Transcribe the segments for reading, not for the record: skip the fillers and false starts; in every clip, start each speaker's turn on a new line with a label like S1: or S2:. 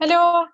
S1: الو.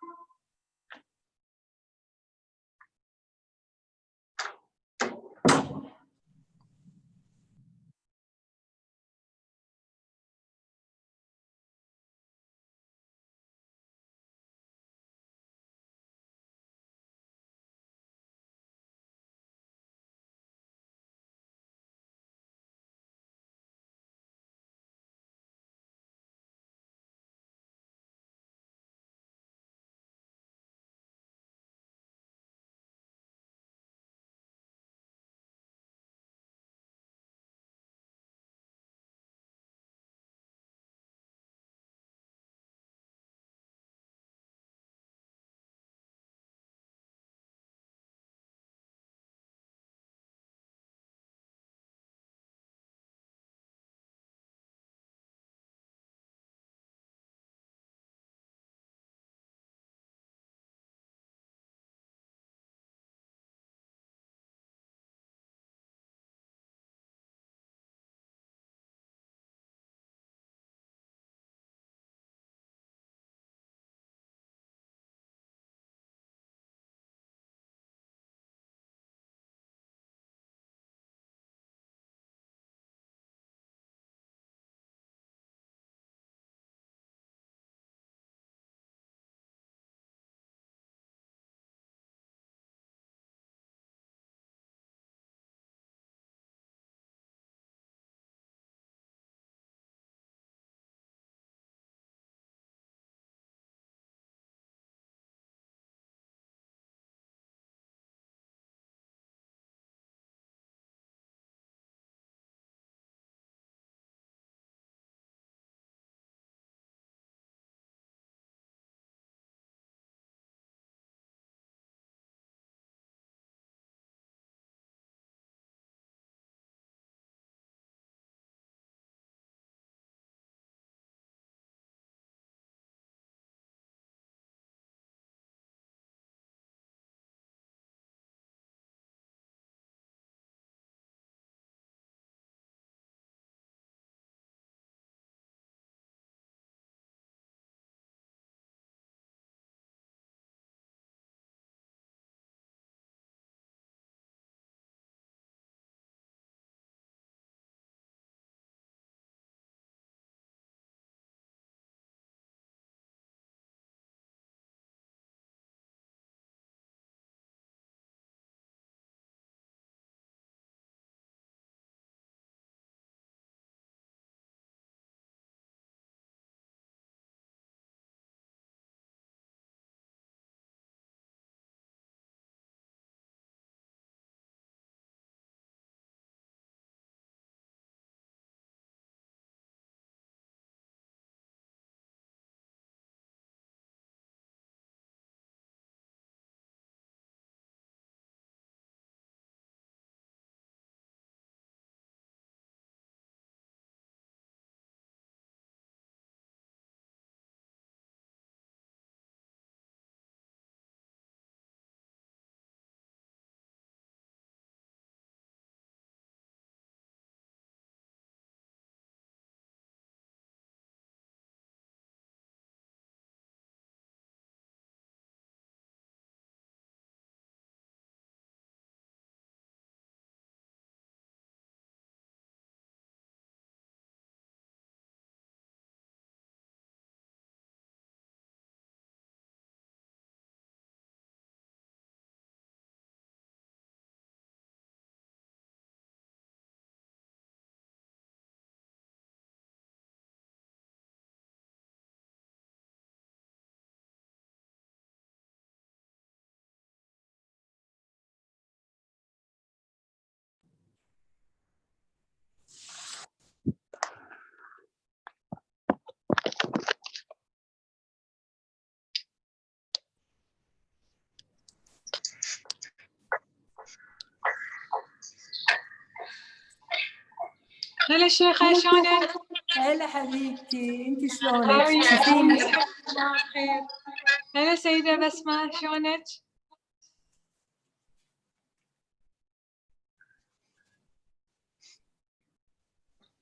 S1: هلا شيخة، شلونك؟
S2: هلا حبيبتي، انت شلونك؟ تشوفيني؟
S1: بخير. هلا سيدة بسمة، شلونك؟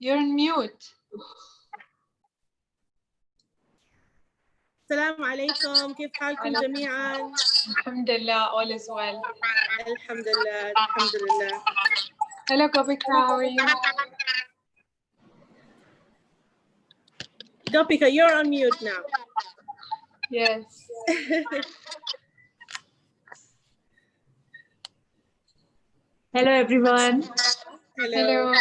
S1: You're on mute.
S3: السلام عليكم، كيف حالكم جميعا؟
S1: الحمد لله, all is well.
S3: الحمد لله الحمد لله.
S1: Hello Gopika, how are you?
S3: Gopika, you're on mute now.
S1: Yes.
S2: Hello, everyone.
S1: Hello.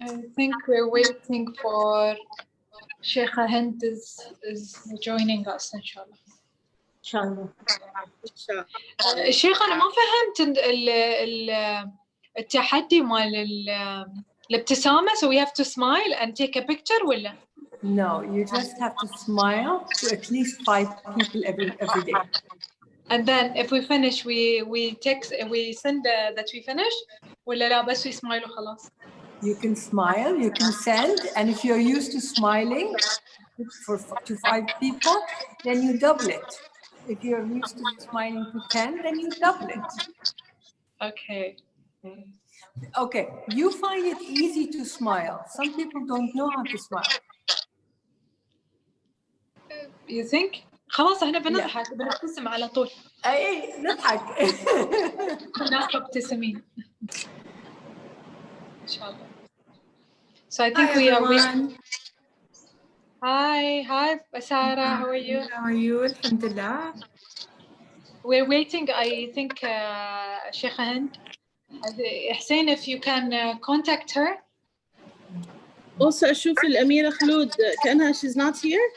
S1: I think we're waiting for Sheikha Hind is joining us, inshallah.
S2: Inshallah.
S1: الشيخ أنا ما فهمت التحدي مال الابتسامة, so we have to smile and take a picture ولا؟
S2: No, you just have to smile to at least 5 people every day.
S1: And then if we finish we send that we finished ولا لا بس we smile وخلاص؟
S2: You can smile, you can send, and if you're used to smiling to 5 people, then you double it. If you're used to smiling to 10, then you double it.
S1: Okay.
S2: Okay, you find it easy to smile. Some people don't know how to smile.
S1: You think؟ خلاص احنا بنضحك بنبتسم على طول.
S2: اي نضحك.
S1: الناس مبتسمين. إن شاء الله. So I think we are waiting. Hi, Sarah, how are you?
S4: How are you? Alhamdulillah.
S1: We're waiting, I think, Sheikh Hind. Hussein, if you can contact her.
S3: Also أشوف الأميرة خلود كأنها she's not here.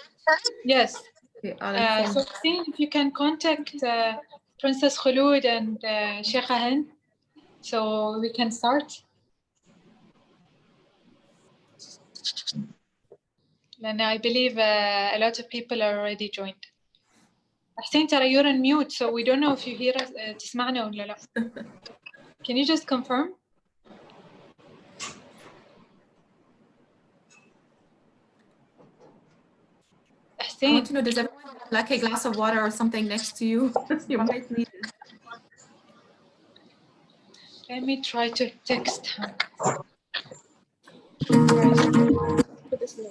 S1: Yes.
S4: Okay,
S1: So Hussein, if you can contact Princess Khulud and Sheikh Hind, so we can start. And I believe a lot of people are already joined. Hussein, ترى you're on mute, so we don't know if you hear us. تسمعنا ولا لا. Can you just confirm?
S4: I want to know, does everyone have like a glass of water or something next to you? You might need it.
S1: Let me try to text her.
S3: Put this in.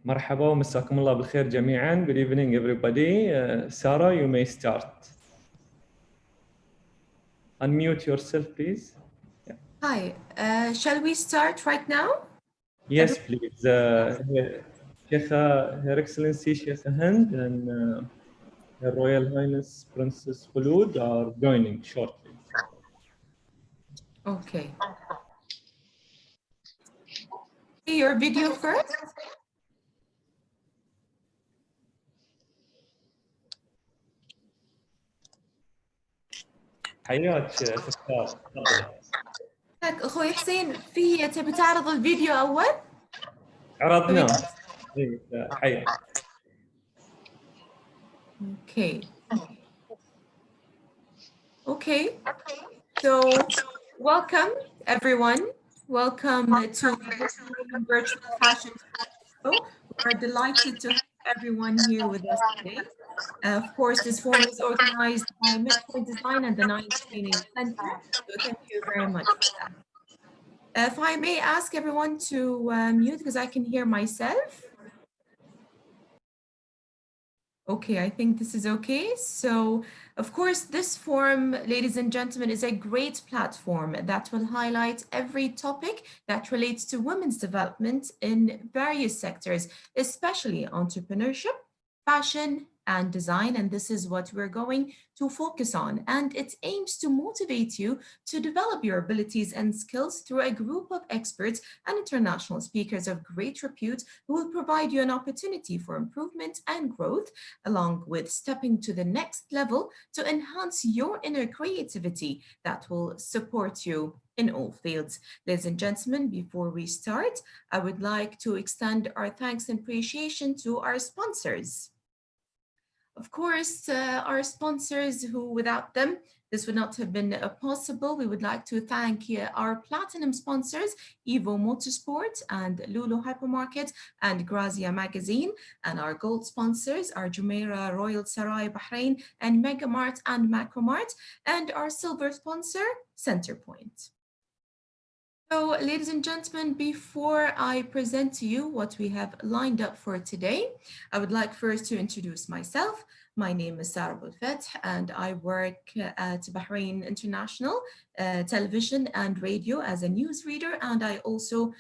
S5: مرحبا ومساكم الله بالخير جميعا. Good evening everybody. Sarah, you may start. Unmute yourself, please. Yeah.
S4: Hi, shall we start right now?
S5: Yes, please. Her Excellency Sheikh Hind and Her Royal Highness Princess Khulud are joining shortly.
S4: Okay. Your video first.
S5: حياك ستار.
S4: لك اخوي حسين، تبي تعرض الفيديو اول؟
S5: عرضناه. حياك.
S4: Okay. So welcome everyone. Welcome to the virtual fashion show. We're delighted to have everyone here with us today. Of course, this forum is organized by Medpoint Design and the Nine Training Center. So thank you very much for that. If I may ask everyone to mute because I can hear myself. Okay, I think this is okay. So, of course, this forum, ladies and gentlemen, is a great platform that will highlight every topic that relates to women's development in various sectors, especially entrepreneurship, fashion, and design. And this is what we're going to focus on. And it aims to motivate you to develop your abilities and skills through a group of experts and international speakers of great repute who will provide you an opportunity for improvement and growth, along with stepping to the next level to enhance your inner creativity that will support you in all fields. Ladies and gentlemen, before we start, I would like to extend our thanks and appreciation to our sponsors. Of course, our sponsors who without them, this would not have been possible. We would like to thank our platinum sponsors, Evo Motorsport and Lulu Hypermarket and Grazia Magazine. And our gold sponsors are Jumeirah Royal Sarai Bahrain and Megamart and Macromart. And our silver sponsor, Centerpoint. So, ladies and gentlemen, before I present to you what we have lined up for today, I would like first to introduce myself. My name is Sarah Bulfet, and I work at Bahrain International Television and Radio as a newsreader, and I also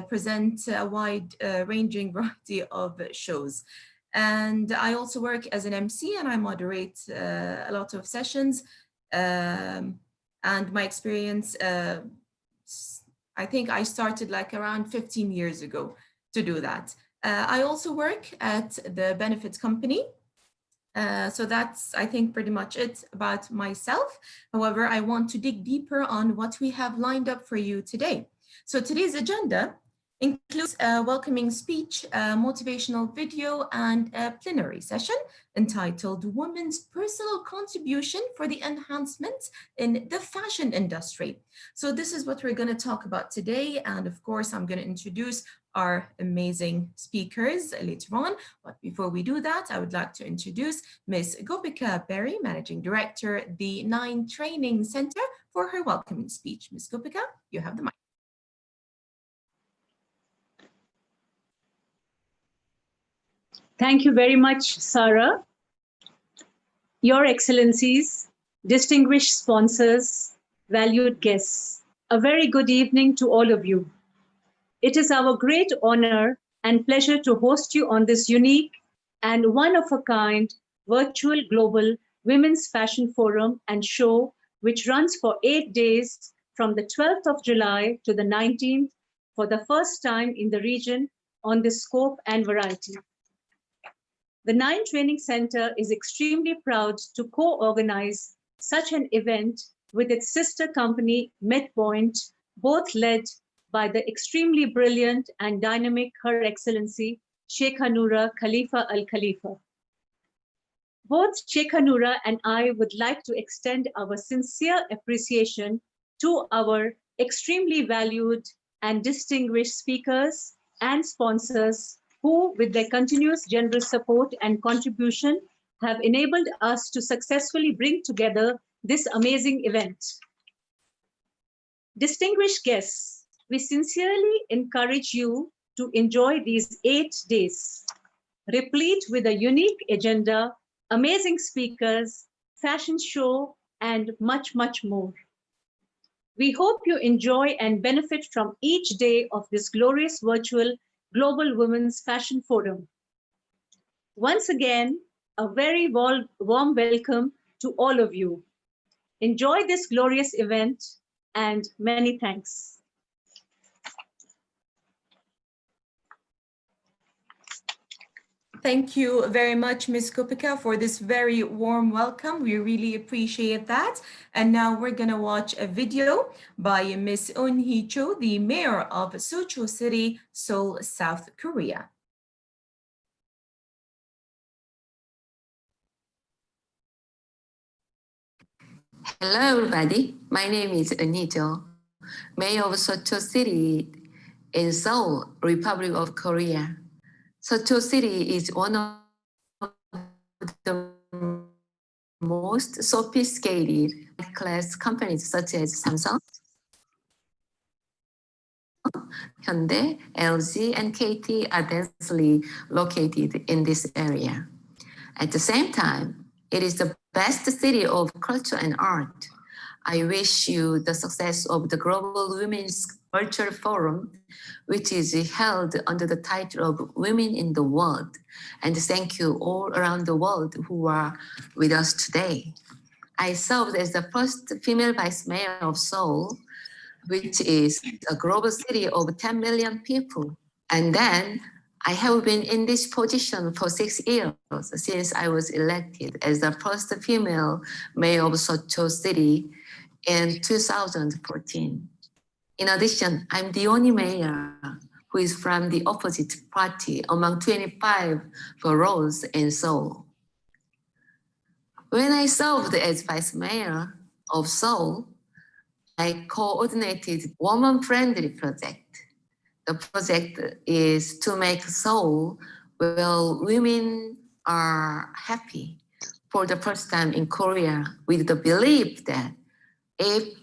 S4: present a wide-ranging variety of shows. And I also work as an MC, and I moderate a lot of sessions. And my experience, I think I started like around 15 years ago to do that. I also work at the Benefits Company. So that's, I think, pretty much it about myself. However, I want to dig deeper on what we have lined up for you today. So today's agenda includes a welcoming speech, a motivational video, and a plenary session entitled Women's Personal Contribution for the Enhancement in the Fashion Industry. So this is what we're going to talk about today. And of course, I'm going to introduce our amazing speakers later on. But before we do that, I would like to introduce Ms. Gopika Berry, Managing Director, the Nine Training Center, for her welcoming speech. Ms. Gopika, you have the mic.
S6: Thank you very much, Sarah. Your Excellencies, distinguished sponsors, valued guests, a very good evening to all of you. It is our great honor and pleasure to host you on this unique and one-of-a-kind virtual global Women's Fashion Forum and show, which runs for 8 days from the 12th of July to the 19th for the first time in the region on this scope and variety. The Nine Training Center is extremely proud to co-organize such an event with its sister company, Medpoint, both led by the extremely brilliant and dynamic Her Excellency, Sheikha Noura Khalifa Al Khalifa. Both Sheikha Noura and I would like to extend our sincere appreciation to our extremely valued and distinguished speakers and sponsors who, with their continuous generous support and contribution, have enabled us to successfully bring together this amazing event. Distinguished guests, we sincerely encourage you to enjoy these 8 days, replete with a unique agenda, amazing speakers, fashion show, and much, much more. We hope you enjoy and benefit from each day of this glorious virtual Global Women's Fashion Forum. Once again, a very warm welcome to all of you. Enjoy this glorious event and many thanks.
S4: Thank you very much, Ms. Kopika, for this very warm welcome. We really appreciate that. And now we're going to watch a video by Ms. Eun-hee Cho, the mayor of Socho City, Seoul, South Korea.
S7: Hello, everybody. My name is Eun-hee Cho, mayor of Socho City in Seoul, Republic of Korea. Socho City is one of the most sophisticated class companies such as Samsung, Hyundai, LG, and KT are densely located in this area. At the same time, it is the best city of culture and art. I wish you the success of the Global Women's Virtual Forum, which is held under the title of Women in the World. And thank you all around the world who are with us today. I served as the first female vice mayor of Seoul, which is a global city of 10 million people. And then I have been in this position for 6 years since I was elected as the first female mayor of Socho City in 2014. In addition, I'm the only mayor who is from the opposite party among 25 roles in Seoul. When I served as vice mayor of Seoul, I coordinated woman-friendly project. The project is to make Seoul where women are happy for the first time in Korea, with the belief that if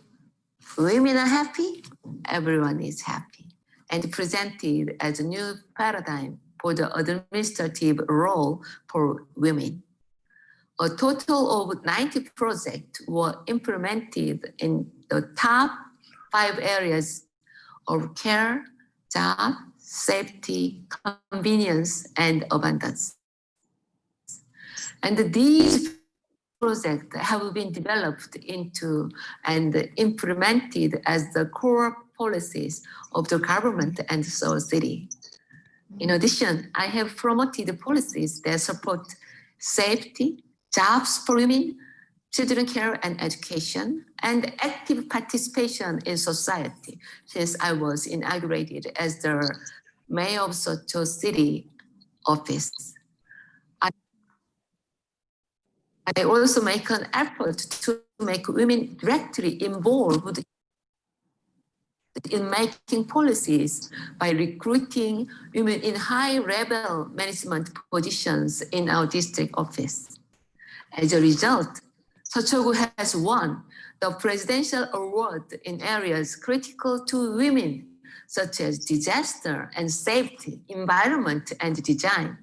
S7: women are happy, everyone is happy, and presented as a new paradigm for the administrative role for women. A total of 90 projects were implemented in the top 5 areas of care, job, safety, convenience, and abundance. And these projects have been developed into and implemented as the core policies of the government and Seoul City. In addition, I have promoted policies that support safety, jobs for women, children care and education, and active participation in society since I was inaugurated as the mayor of Socho City office. I also make an effort to make women directly involved in making policies by recruiting women in high-level management positions in our district office. As a result, Sochogu has won the presidential award in areas critical to women, such as disaster and safety, environment, and design.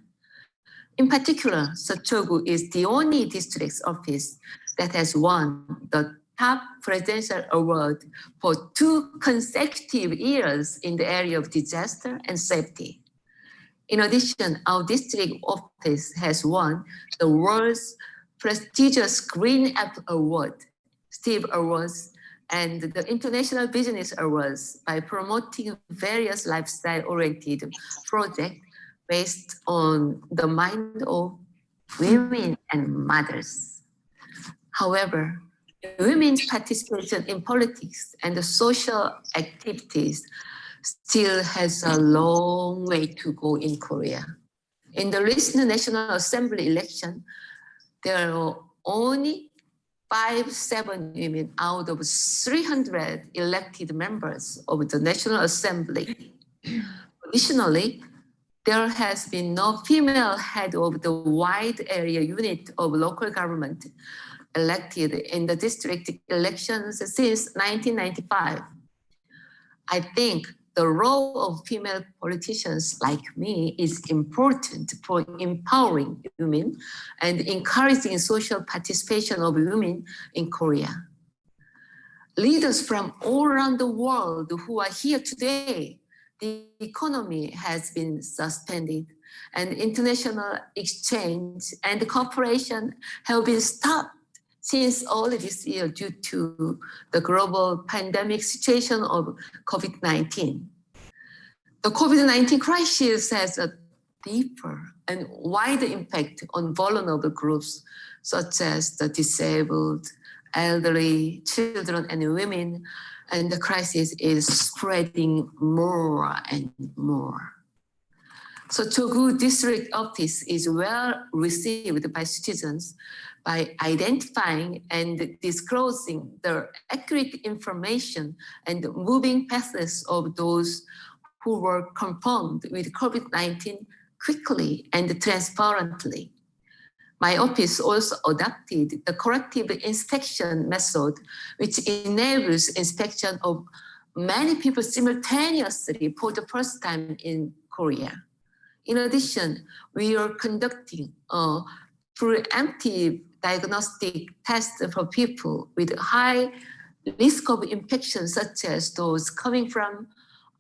S7: In particular, Sochogu is the only district office that has won the top presidential award for 2 consecutive years in the area of disaster and safety. In addition, our district office has won the world's prestigious Green Apple Award, Steve Awards, and the International Business Awards by promoting various lifestyle-oriented projects based on the mind of women and mothers. However, women's participation in politics and the social activities still has a long way to go in Korea. In the recent National Assembly election, there are only 5-7 women out of 300 elected members of the National Assembly. Additionally, there has been no female head of the wide area unit of local government elected in the district elections since 1995. I think the role of female politicians like me is important for empowering women and encouraging social participation of women in Korea. Leaders from all around the world who are here today, the economy has been suspended and international exchange and cooperation have been stopped since early this year due to the global pandemic situation of COVID-19. The COVID-19 crisis has a deeper and wider impact on vulnerable groups such as the disabled, elderly, children, and women, and the crisis is spreading more and more. So Chogu District Office is well received by citizens by identifying and disclosing the accurate information and moving paths of those who were confirmed with COVID-19 quickly and transparently. My office also adopted the corrective inspection method, which enables inspection of many people simultaneously for the first time in Korea. In addition, we are conducting a preemptive diagnostic test for people with high risk of infection, such as those coming from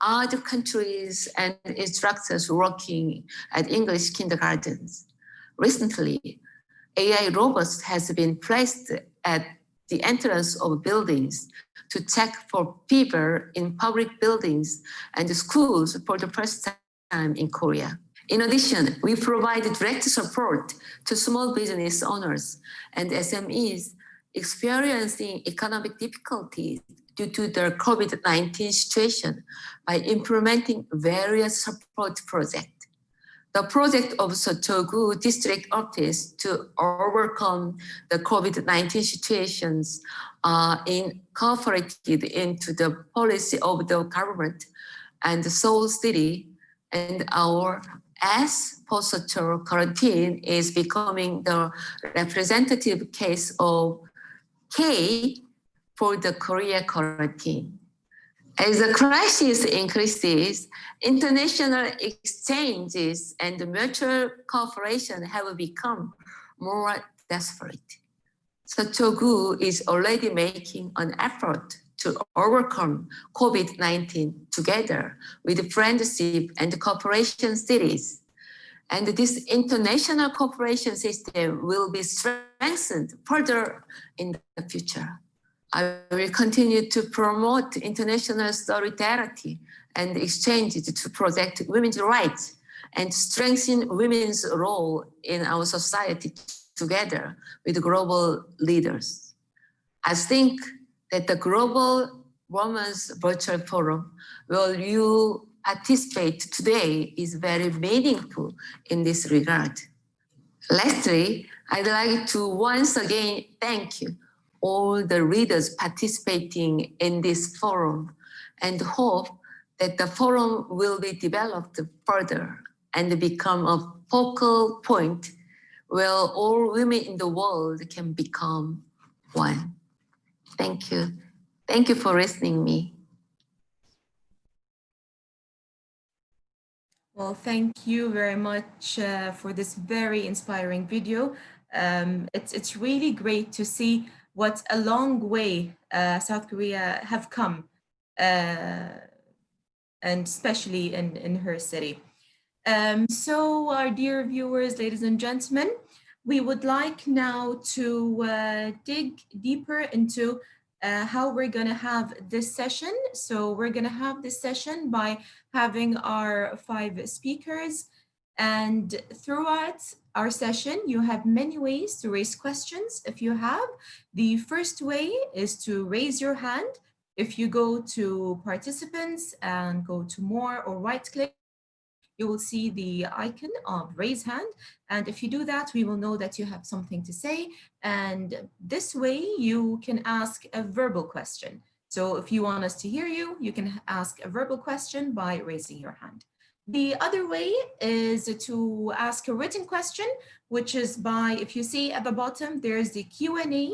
S7: other countries and instructors working at English kindergartens. Recently, AI robots has been placed at the entrance of buildings to check for fever in public buildings and schools for the first time in Korea. In addition, we provide direct support to small business owners and SMEs experiencing economic difficulties due to the COVID-19 situation by implementing various support projects. The project of Chogu District Office to overcome the COVID-19 situations are incorporated into the policy of the government and the Seoul City, and our S post-social quarantine is becoming the representative case of K for the Korea quarantine. As the crisis increases, international exchanges and mutual cooperation have become more desperate. So Chogu is already making an effort to overcome COVID-19 together with friendship and cooperation cities. And this international cooperation system will be strengthened further in the future. I will continue to promote international solidarity and exchanges to protect women's rights and strengthen women's role in our society together with global leaders. I think that the Global Women's Virtual Forum, where you participate today, is very meaningful in this regard. Lastly, I'd like to once again thank you, all the readers participating in this forum, and hope that the forum will be developed further and become a focal point where all women in the world can become one. Thank you. Thank you for listening to me.
S4: Well, thank you very much for this very inspiring video. It's really great to see what a long way South Korea have come, and especially in her city. So our dear viewers, ladies and gentlemen, we would like now to dig deeper into how we're going to have this session. So we're going to have this session by having our 5 speakers, and throughout our session, you have many ways to raise questions if you have. The first way is to raise your hand. If you go to participants and go to more or right click, you will see the icon of raise hand. And if you do that, we will know that you have something to say. And this way you can ask a verbal question. So if you want us to hear you, you can ask a verbal question by raising your hand. The other way is to ask a written question, which is by, if you see at the bottom, there's the Q&A,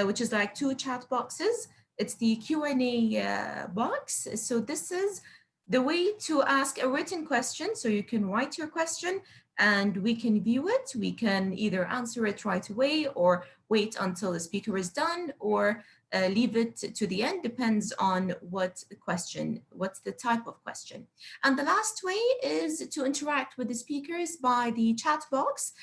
S4: which is like 2 chat boxes. It's the Q&A box. So this is The way to ask a written question, so you can write your question and we can view it. We can either answer it right away or wait until the speaker is done, or leave it to the end, depends on what's the type of question. And the last way is to interact with the speakers by the chat box,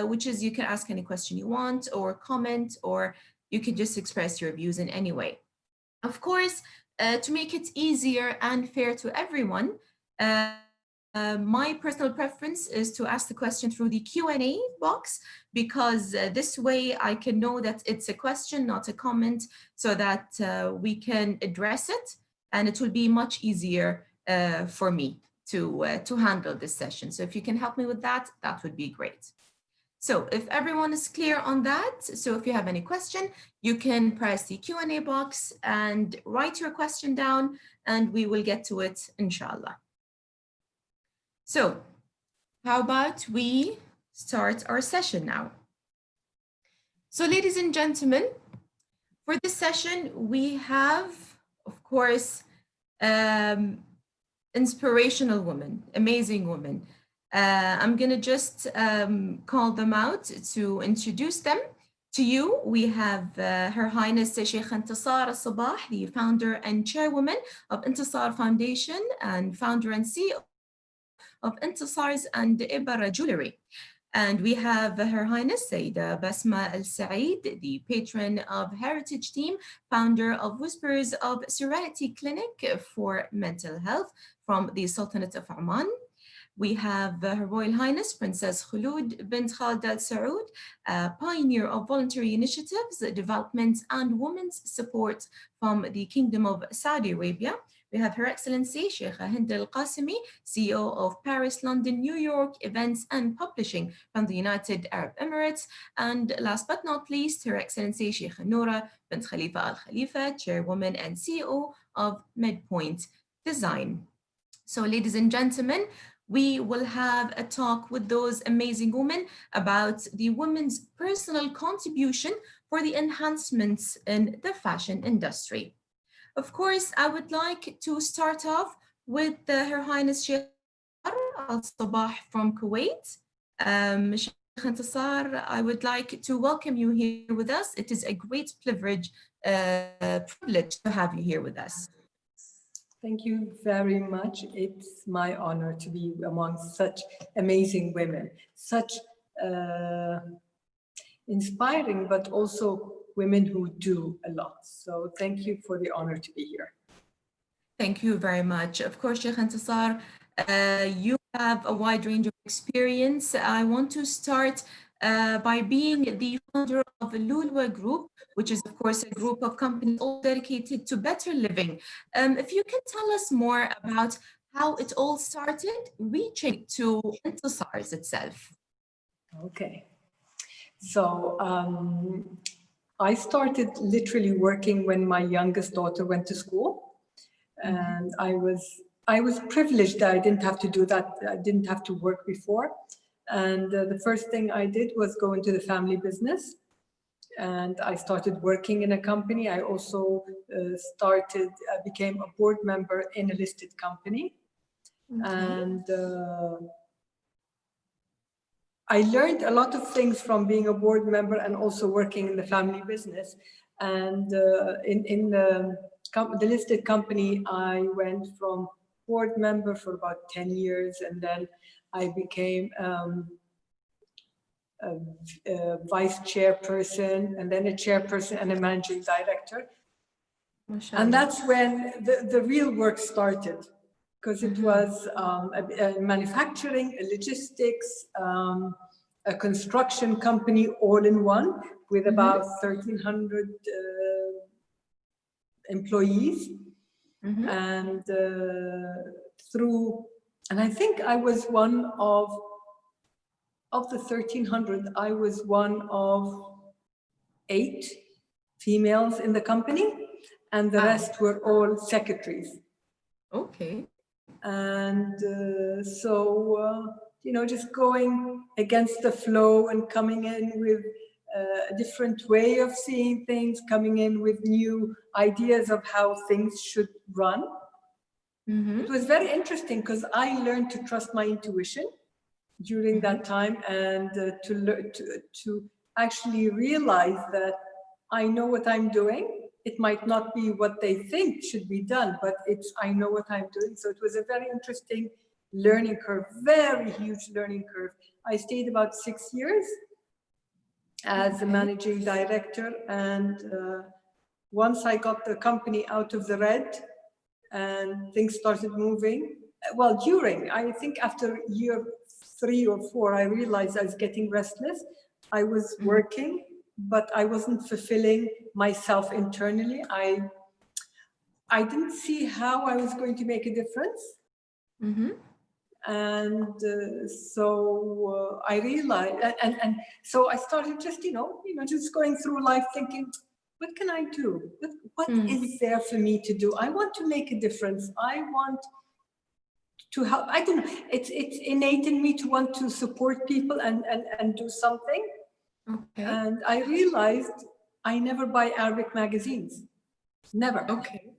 S4: which is you can ask any question you want or comment, or you can just express your views in any way. Of course, to make it easier and fair to everyone, my personal preference is to ask the question through the Q&A box, because this way I can know that it's a question, not a comment, so that we can address it, and it will be much easier for me to handle this session. So if you can help me with that, that would be great. So if everyone is clear on that, so if you have any question, you can press the Q&A box and write your question down, and we will get to it, inshallah. So how about we start our session now? So ladies and gentlemen, for this session, we have, of course, inspirational women, amazing women. I'm gonna just call them out to introduce them to you. We have Her Highness Sheikh Intisar Al-Sabah, the founder and chairwoman of Intisar Foundation and founder and CEO of Intisars and Ibara Jewelry. And we have Her Highness Sayyida Basma Al-Saeed, the patron of Heritage Team, founder of Whispers of Serenity Clinic for Mental Health from the Sultanate of Oman. We have Her Royal Highness Princess Khulud bint Khalid Al Saud, pioneer of voluntary initiatives, development and women's support from the Kingdom of Saudi Arabia. We have Her Excellency Sheikha Hind Al Qasimi, CEO of Paris, London, New York Events and Publishing from the United Arab Emirates. And last but not least, Her Excellency Sheikha Noura bint Khalifa Al Khalifa, Chairwoman and CEO of Medpoint Design. So ladies and gentlemen, we will have a talk with those amazing women about the women's personal contribution for the enhancements in the fashion industry. Of course, I would like to start off with Her Highness Sheikh Al-Sabah from Kuwait. Sheikh Intisar, I would like to welcome you here with us. It is a great privilege to have you here with us.
S2: Thank you very much. It's my honor to be among such amazing women, such inspiring, but also women who do a lot. So thank you for the honor to be here.
S4: Thank you very much. Of course, Sheikh Intisar, you have a wide range of experience. I want to start by being the founder of the Lulwa Group, which is, of course, a group of companies all dedicated to better living. If you can tell us more about how it all started, reaching to Intisars itself.
S2: Okay. So I started literally working when my youngest daughter went to school. And I was privileged that I didn't have to do that. I didn't have to work before. And the first thing I did was go into the family business. And I started working in a company. I also became a board member in a listed company. Okay. And I learned a lot of things from being a board member and also working in the family business. And in the listed company, I went from board member for about 10 years, and then I became a vice chairperson, and then a chairperson and a managing director. And that's when the real work started, because it was a manufacturing, a logistics, a construction company all in one with about 1,300 employees. And and I think I was one of the 1,300, I was one of 8 females in the company, and the rest were all secretaries.
S4: Okay.
S2: And you know, just going against the flow and coming in with a different way of seeing things, coming in with new ideas of how things should run. It was very interesting because I learned to trust my intuition during that time, and to actually realize that I know what I'm doing. It might not be what they think should be done, but I know what I'm doing. So it was a very interesting learning curve, very huge learning curve. I stayed about 6 years as a managing director, and once I got the company out of the red and things started moving, well, I think after year 3 or 4, I realized I was getting restless. I was working, but I wasn't fulfilling myself internally. I didn't see how I was going to make a difference. And so I realized, and so I started just, just going through life thinking, what can I do? What is there for me to do? I want to make a difference. I want to help. I don't know. It's innate in me to want to support people and do something.
S4: Okay.
S2: And I realized I never buy Arabic magazines. Never.
S4: Okay.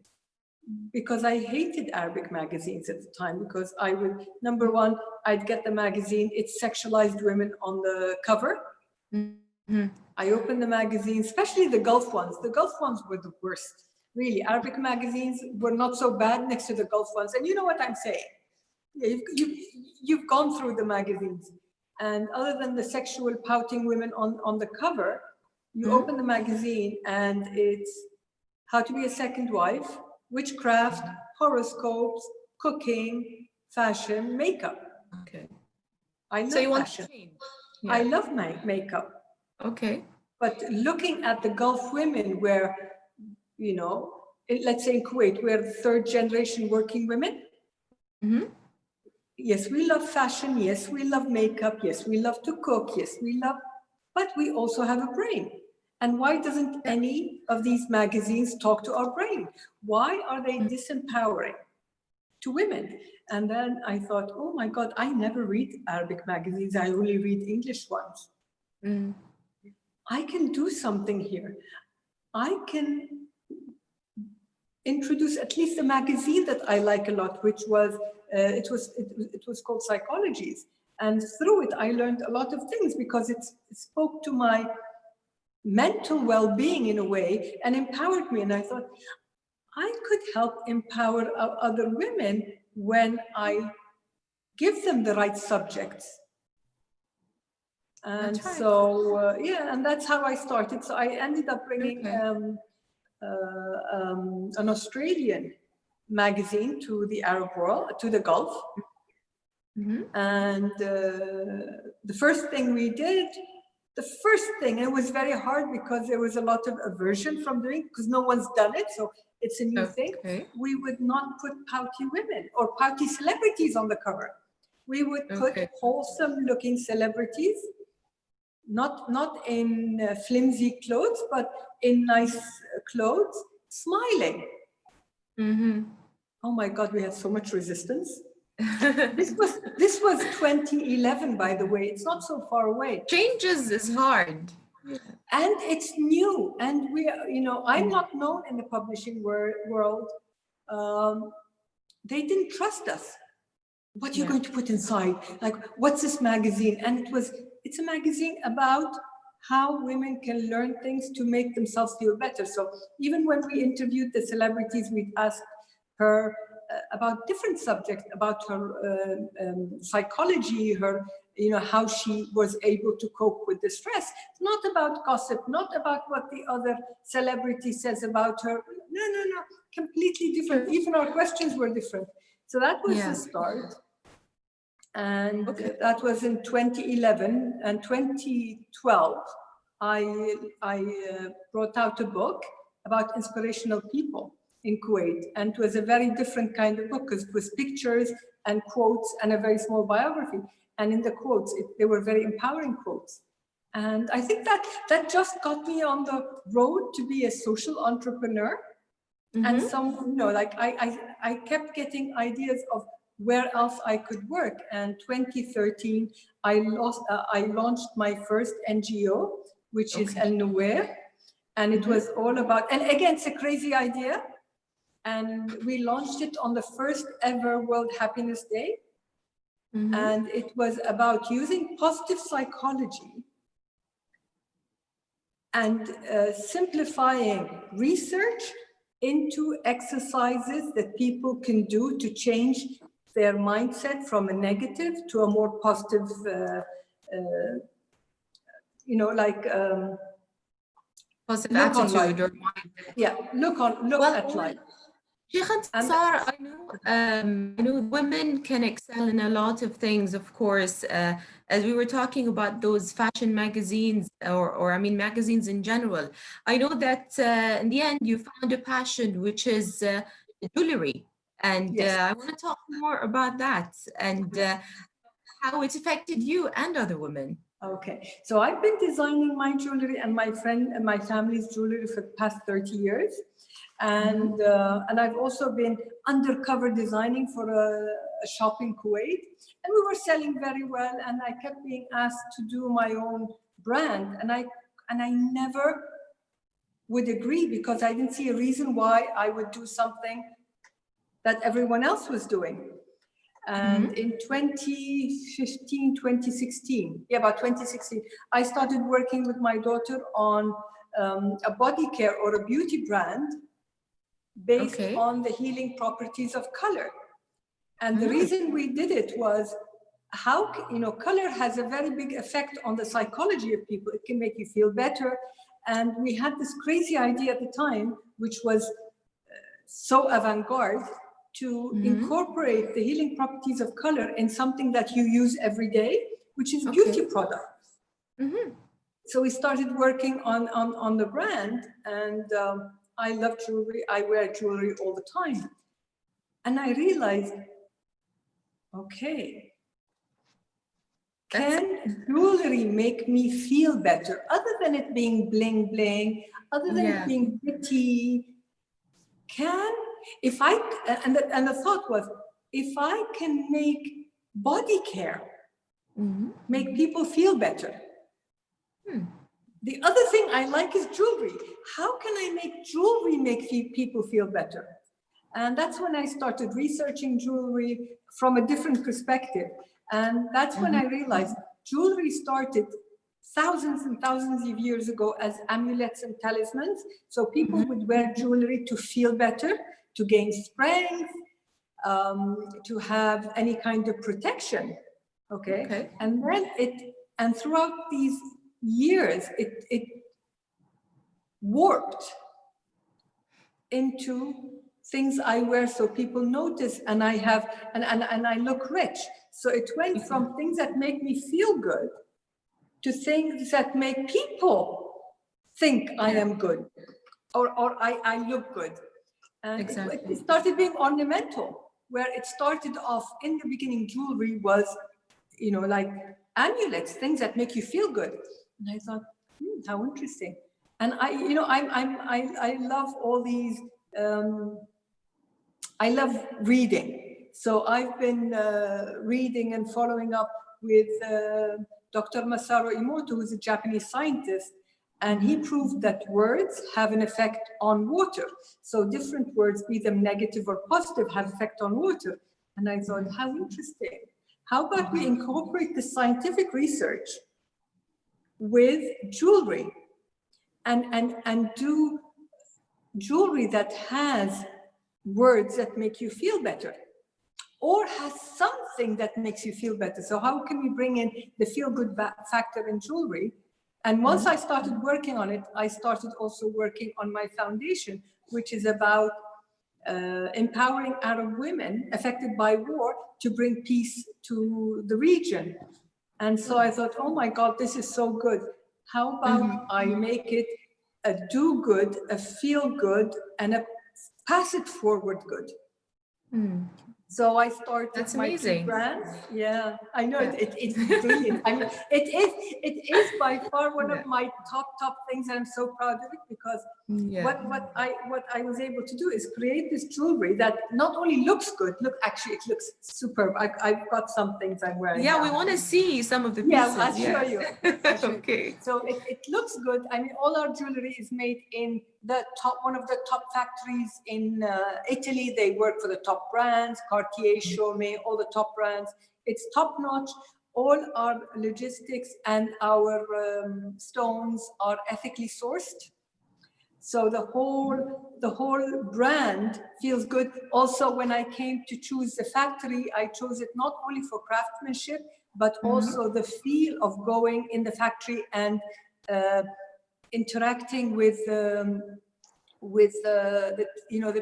S2: Because I hated Arabic magazines at the time, because I would, number one, I'd get the magazine, it's sexualized women on the cover. I opened the magazine, especially the Gulf ones. The Gulf ones were the worst. Really, Arabic magazines were not so bad next to the Gulf ones. And you know what I'm saying? You've gone through the magazines. And other than the sexual pouting women on the cover, you open the magazine and it's how to be a second wife, witchcraft, horoscopes, cooking, fashion, makeup.
S4: Okay.
S2: I love
S4: so you want
S2: fashion.
S4: to change?
S2: I love my makeup.
S4: Okay.
S2: But looking at the Gulf women where, let's say in Kuwait, we're third generation working women. Yes, we love fashion. Yes, we love makeup. Yes, we love to cook. Yes, but we also have a brain. And why doesn't any of these magazines talk to our brain? Why are they disempowering to women? And then I thought, oh my God, I never read Arabic magazines. I only read English ones. I can do something here. I can introduce at least a magazine that I like a lot, which was, it was called Psychologies. And through it, I learned a lot of things because it spoke to my mental well-being in a way and empowered me. And I thought, I could help empower other women when I give them the right subjects. And
S4: right.
S2: so, and that's how I started. So I ended up bringing an Australian magazine to the Arab world, to the Gulf. And the first thing we did, it was very hard because there was a lot of aversion from doing it because no one's done it. So it's a new thing. We would not put pouty women or pouty celebrities on the cover. We would put wholesome looking celebrities, not in flimsy clothes, but in nice clothes, smiling. Oh my God, we had so much resistance. This was 2011, by the way. It's not so far away.
S4: Changes is hard.
S2: And it's new. And we, I'm not known in the publishing world. They didn't trust us. What are you going to put inside? Like, what's this magazine? And it's a magazine about how women can learn things to make themselves feel better. So even when we interviewed the celebrities, we'd ask her about different subjects, about her psychology, her, how she was able to cope with the stress. Not about gossip, not about what the other celebrity says about her. No, completely different. Even our questions were different. So that was the start. And that was in 2011. And 2012, I brought out a book about inspirational people in Kuwait. And it was a very different kind of book because it was pictures and quotes and a very small biography. And in the quotes, they were very empowering quotes. And I think that just got me on the road to be a social entrepreneur. And I kept getting ideas of where else I could work. And 2013, I launched my first NGO, which is Al Nuwair. And it was all about, and again, it's a crazy idea. And we launched it on the first ever World Happiness Day. And it was about using positive psychology and simplifying research into exercises that people can do to change their mindset from a negative to a more positive, you know, like
S4: positive attitude or mindset.
S2: Yeah, look at life.
S4: Sheikh Sarah, I know women can excel in a lot of things, of course. As we were talking about those fashion magazines, or I mean magazines in general, I know that in the end you found a passion, which is jewelry. And I want to talk more about that and how it affected you and other women.
S2: Okay, so I've been designing my jewelry and my friend and my family's jewelry for the past 30 years. And I've also been undercover designing for a shop in Kuwait. And we were selling very well, and I kept being asked to do my own brand. And I never would agree, because I didn't see a reason why I would do something that everyone else was doing. And in 2015, 2016, about 2016, I started working with my daughter on a body care or a beauty brand based on the healing properties of color. And the reason we did it was color has a very big effect on the psychology of people. It can make you feel better. And we had this crazy idea at the time, which was so avant-garde, to incorporate the healing properties of color in something that you use every day, which is beauty products. So we started working on the brand, and I love jewelry. I wear jewelry all the time. And I realized, okay, can jewelry make me feel better, other than it being bling bling, other than it being pretty? And the thought was, if I can make body care make people feel better. The other thing I like is jewelry. How can I make jewelry make people feel better? And that's when I started researching jewelry from a different perspective. And that's when I realized jewelry started thousands and thousands of years ago as amulets and talismans. So people would wear jewelry to feel better, to gain strength, to have any kind of protection. Okay. And then throughout these years, it warped into things I wear so people notice, and I have, and I look rich. So it went from things that make me feel good to things that make people think I am good, or I look good. And it started being ornamental, where it started off in the beginning, jewelry was, like amulets, things that make you feel good. And I thought, how interesting. And I love all these, I love reading. So I've been reading and following up with Dr. Masaru Emoto, who's a Japanese scientist, and he proved that words have an effect on water. So different words, be them negative or positive, have effect on water. And I thought, how interesting. How about we incorporate the scientific research with jewelry and do jewelry that has words that make you feel better, or has something that makes you feel better. So how can we bring in the feel-good factor in jewelry? And once I started working on it, I started also working on my foundation, which is about empowering Arab women affected by war to bring peace to the region. And so I thought, oh my God, this is so good. How about I make it a do-good, a feel-good, and a pass-it-forward good? So I started my two brands. Yeah, I know it's brilliant. I mean, it is by far one of my top things, and I'm so proud of it, because what I was able to do is create this jewelry that not only looks good. Actually, it looks superb. I've got some things I'm wearing.
S4: Yeah,
S2: now.
S4: we want to see some of the pieces.
S2: Yeah, I'll show you.
S4: Okay.
S2: So it looks good. I mean, all our jewelry is made in one of the top factories in Italy. They work for the top brands, Cartier, Chaumet, all the top brands. It's top notch. All our logistics and our stones are ethically sourced. So the whole brand feels good. Also, when I came to choose the factory, I chose it not only for craftsmanship, but also the feel of going in the factory and interacting with the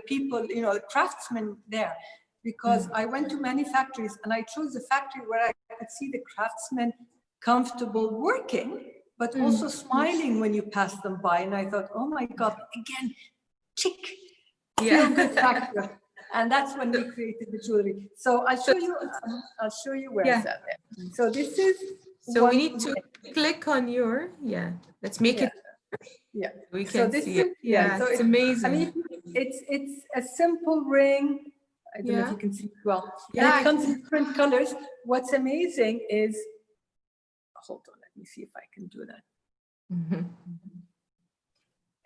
S2: people, the craftsmen there. Because I went to many factories and I chose a factory where I could see the craftsmen comfortable working, but also smiling when you pass them by. And I thought, oh my God, again, chick, feel good factor. And that's when we created the jewelry. So I'll show you where it's at. So this is.
S4: So we need to click on your, let's make it.
S2: Yeah.
S4: We can see it. So it's amazing.
S2: I mean, it's a simple ring. I don't know if you can see it well. And it comes in different colors. What's amazing is, hold on, let me see if I can do that.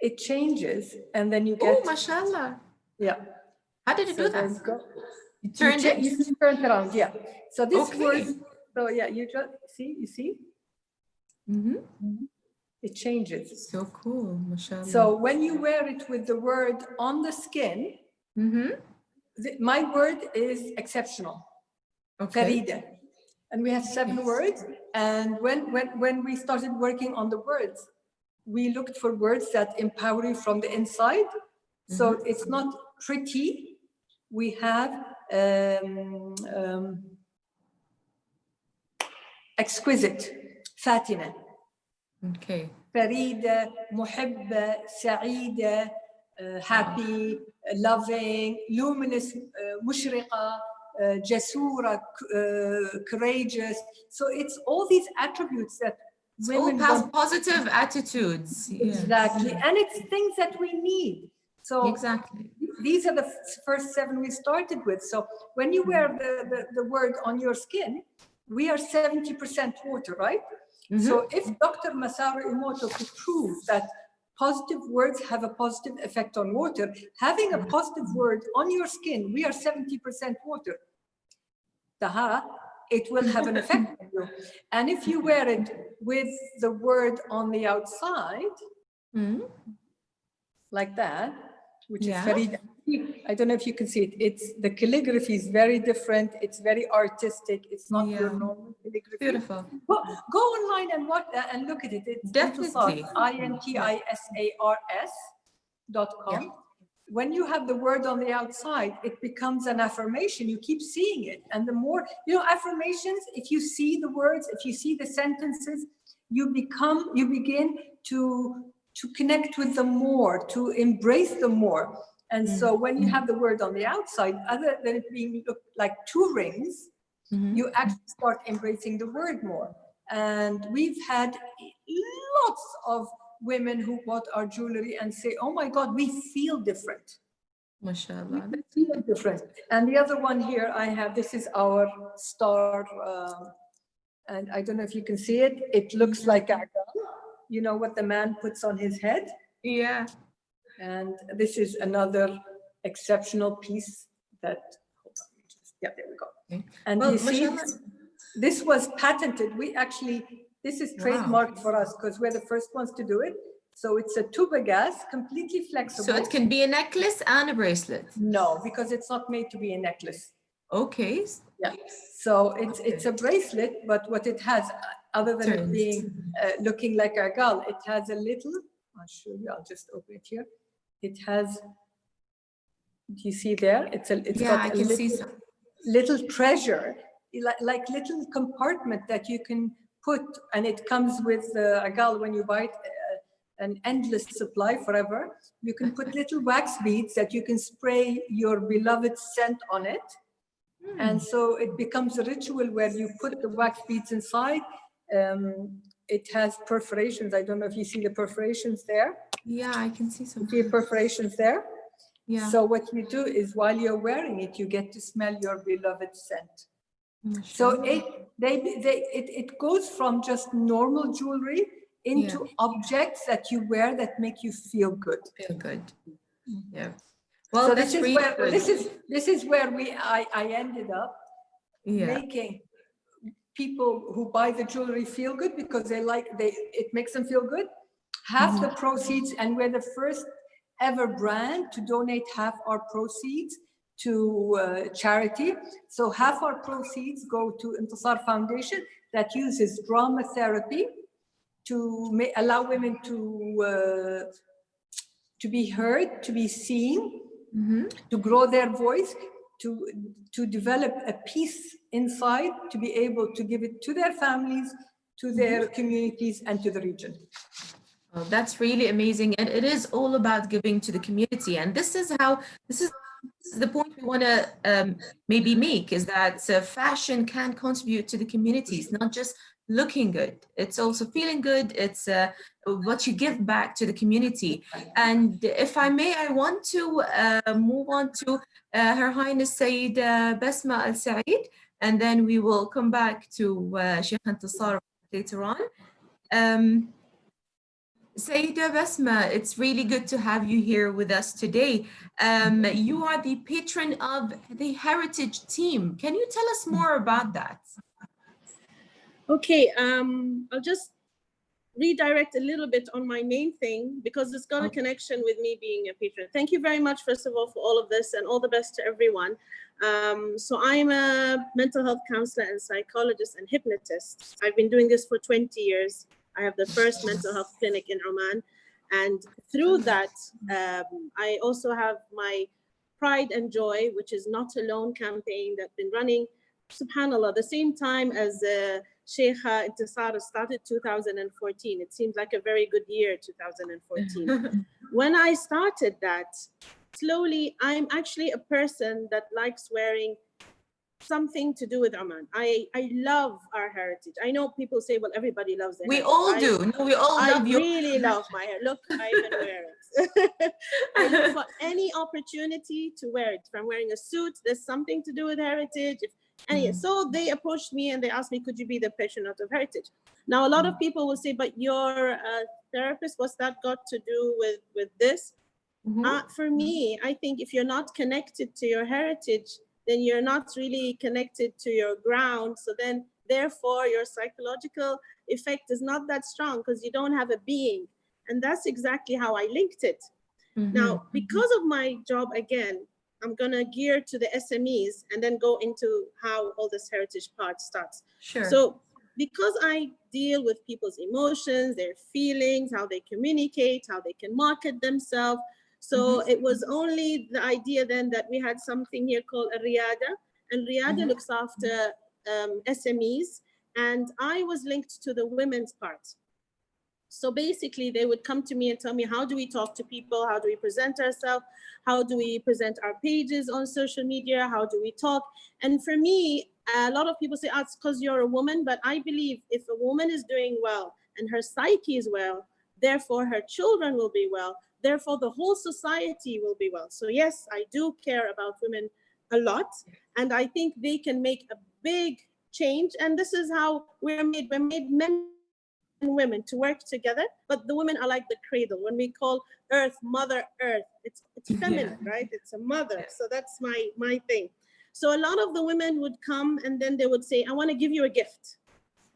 S2: It changes and then you get.
S4: Oh, mashallah.
S2: Yeah.
S4: How did you do that? You turned it?
S2: You turned it around, yeah. So this word, so yeah, you just see? It changes.
S4: So cool, mashallah.
S2: So when you wear it with the word on the skin, my word is exceptional, Farida. And we have 7 words. And when we started working on the words, we looked for words that empower you from the inside. So it's not pretty. We have exquisite, Fatina.
S4: Okay.
S2: Farida, Muhibba, Saida, happy, loving, luminous, mushriqa, jasura, courageous. So it's all these attributes that women
S4: all positive attitudes.
S2: Exactly. And it's things that we need. So
S4: exactly.
S2: These are the first 7 we started with. So when you wear the word on your skin, we are 70% water, right? So if Dr. Masaru Emoto could prove that positive words have a positive effect on water, having a positive word on your skin, we are 70% water. It will have an effect on you. And if you wear it with the word on the outside, like that, which is Farida. I don't know if you can see it. The calligraphy is very different. It's very artistic. It's not your normal calligraphy.
S4: Beautiful.
S2: Well, go online and look at it. It's
S4: definitely
S2: intisars.com. When you have the word on the outside, it becomes an affirmation. You keep seeing it. And the more, affirmations, if you see the words, if you see the sentences, you begin to connect with them more, to embrace them more. And so when you have the word on the outside, other than it being like 2 rings, you actually start embracing the word more. And we've had lots of women who bought our jewelry and say, oh my God, we feel different.
S4: MashaAllah.
S2: We feel different. And the other one here I have, this is our star. And I don't know if you can see it. It looks like a, what the man puts on his head.
S4: Yeah.
S2: And this is another exceptional piece that, hold on, there we go.
S4: Okay.
S2: And you see, this was patented. This is trademarked for us because we're the first ones to do it. So it's a tuba gas, completely flexible.
S4: So it can be a necklace and a bracelet?
S2: No, because it's not made to be a necklace.
S4: Okay.
S2: Yeah. So it's a bracelet, but what it has, other than it being looking like a gal, it has a little, I'll show you, I'll just open it here. It has, do you see there? It's got
S4: I can see some.
S2: Little treasure, like little compartment that you can put, and it comes with a gal when you buy it, an endless supply forever. You can put little wax beads that you can spray your beloved scent on it. And so it becomes a ritual where you put the wax beads inside. It has perforations. I don't know if you see the perforations there.
S4: Yeah, I can see some.
S2: See perforations there?
S4: Yeah.
S2: So what you do is while you're wearing it, you get to smell your beloved scent. So it goes from just normal jewelry into objects that you wear that make you feel good.
S4: Feel good. Yeah. Well,
S2: So
S4: that's
S2: this is
S4: really
S2: where
S4: good.
S2: this is where I ended up making people who buy the jewelry feel good because it makes them feel good. Half the proceeds, and we're the first ever brand to donate half our proceeds to charity. So half our proceeds go to Intisar Foundation that uses drama therapy to allow women to be heard, to be seen, to grow their voice, to develop a peace inside, to be able to give it to their families, to their communities, and to the region.
S4: Oh, that's really amazing. And it is all about giving to the community. And this is the point we want to maybe make, is that fashion can contribute to the communities, not just looking good. It's also feeling good. It's what you give back to the community. And if I may, I want to move on to Her Highness Sayyida Basma Al Saeed, and then we will come back to Sheikh Intisar later on. Sayyida Basma, it's really good to have you here with us today. You are the patron of the Heritage Team. Can you tell us more about that?
S3: Okay, I'll just redirect a little bit on my main thing because it's got a connection with me being a patron. Thank you very much, first of all, for all of this, and all the best to everyone. So I'm a mental health counselor and psychologist and hypnotist. I've been doing this for 20 years. I have the first mental health clinic in Oman. And through that, I also have my Pride and Joy, which is Not Alone campaign that's been running, subhanAllah, the same time as Sheikha Intisar started 2014. It seems like a very good year, 2014. When I started that, slowly, I'm actually a person that likes wearing something to do with Oman. I love our heritage. I know people say, well, everybody loves their heritage.
S4: All do. No, we all love you.
S3: I really love my hair. Look, I even wear it. I look for any opportunity to wear it. If I'm wearing a suit, there's something to do with heritage. So they approached me and they asked me, could you be the patron of heritage? Now, a lot of people will say, but you're a therapist, what's that got to do with this? For me, I think if you're not connected to your heritage, then you're not really connected to your ground. So then, therefore, your psychological effect is not that strong because you don't have a being. And that's exactly how I linked it. Now, because of my job, again, I'm going to gear to the SMEs and then go into how all this heritage part starts.
S4: Sure.
S3: So because I deal with people's emotions, their feelings, how they communicate, how they can market themselves. So it was only the idea then that we had something here called a Riyada, and Riyada looks after SMEs, and I was linked to the women's part. So basically they would come to me and tell me, how do we talk to people? How do we present ourselves? How do we present our pages on social media? How do we talk? And for me, a lot of people say, oh, it's because you're a woman, but I believe if a woman is doing well and her psyche is well, therefore her children will be well. Therefore, the whole society will be well. So yes, I do care about women a lot. And I think they can make a big change. And this is how we're made. We're made men and women to work together. But the women are like the cradle. When we call Earth, Mother Earth, it's feminine, right? It's a mother. So that's my thing. So a lot of the women would come and then they would say, I want to give you a gift.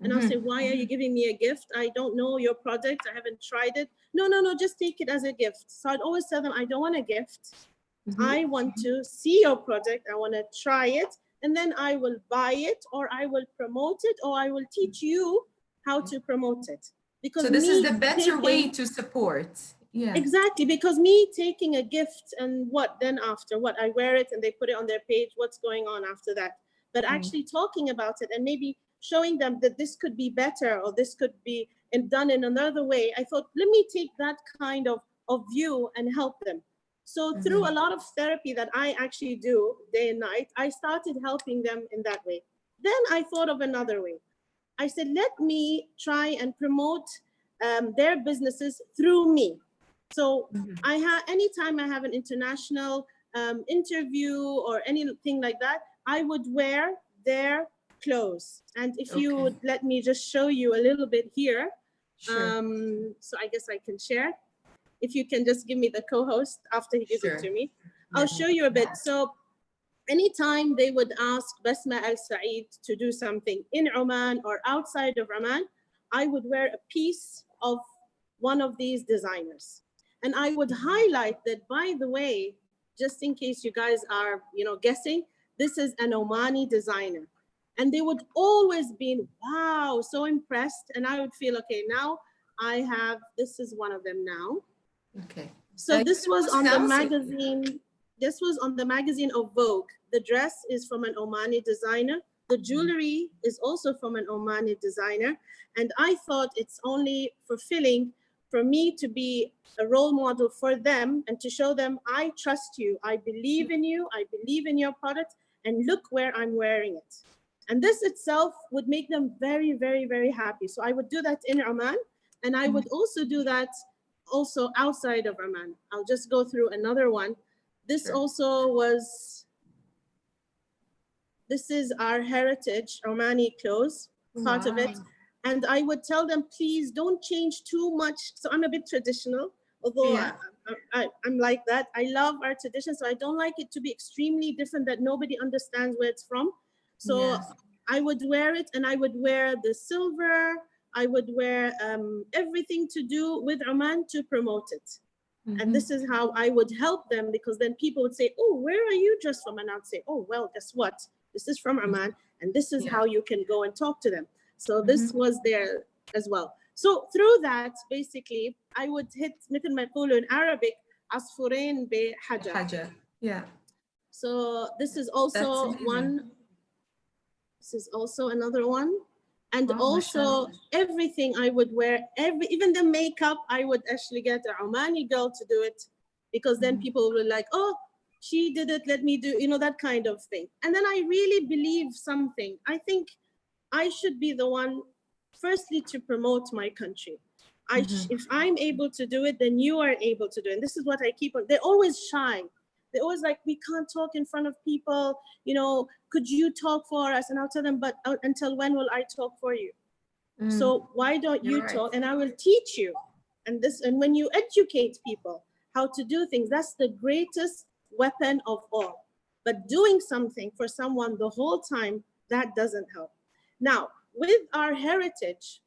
S3: And I'll say, why are you giving me a gift? I don't know your product. I haven't tried it. No, just take it as a gift. So I'd always tell them, I don't want a gift. I want to see your product. I want to try it. And then I will buy it, or I will promote it, or I will teach you how to promote it. Because
S4: so this is the better way to support. Yeah,
S3: exactly. Because me taking a gift and then after I wear it and they put it on their page, what's going on after that? But actually talking about it and maybe showing them that this could be better or this could be done in another way. I thought, let me take that kind of view and help them. So through a lot of therapy that I actually do day and night, I started helping them in that way. Then I thought of another way. I said, let me try and promote their businesses through me. So anytime I have an international interview or anything like that, I would wear their clothes. And if you would let me just show you a little bit here.
S4: Sure.
S3: So I guess I can share. If you can just give me the co-host after he gives it to me. I'll show you a bit. So anytime they would ask Basma Al Saeed to do something in Oman or outside of Oman, I would wear a piece of one of these designers. And I would highlight that, by the way, just in case you guys are, guessing, this is an Omani designer. And they would always be, wow, so impressed. And I would feel, okay, now this is one of them now.
S4: Okay.
S3: So this was on the magazine. This was on the magazine of Vogue. The dress is from an Omani designer. The jewelry is also from an Omani designer. And I thought it's only fulfilling for me to be a role model for them and to show them, I trust you, I believe in you, I believe in your product, and look where I'm wearing it. And this itself would make them very, very, very happy. So I would do that in Oman, and I would also do that also outside of Oman. I'll just go through another one. This also was, this is our heritage Omani clothes, part of it. And I would tell them, please don't change too much. So I'm a bit traditional, although I'm like that. I love our tradition, so I don't like it to be extremely different that nobody understands where it's from. So I would wear it, and I would wear the silver. I would wear everything to do with Oman to promote it. And this is how I would help them, because then people would say, oh, where are you dressed from? And I would say, oh, well, guess what? This is from Oman, and this is how you can go and talk to them. So this was there as well. So through that, basically, I would hit, مثل ما يقولوا in Arabic, عصفورين بحجر.
S4: Yeah.
S3: So this is also one. This is also another one. And also everything I would wear, even the makeup, I would actually get an Omani girl to do it, because then people were like, oh, she did it, let me do, that kind of thing. And then I really believe something. I think I should be the one, firstly, to promote my country. If I'm able to do it, then you are able to do it. And this is what I keep on. They're always shy. They're always like, we can't talk in front of people. Could you talk for us? And I'll tell them, but until when will I talk for you? So why don't you talk? And I will teach you. And when you educate people how to do things, that's the greatest weapon of all. But doing something for someone the whole time, that doesn't help. Now, with our heritage,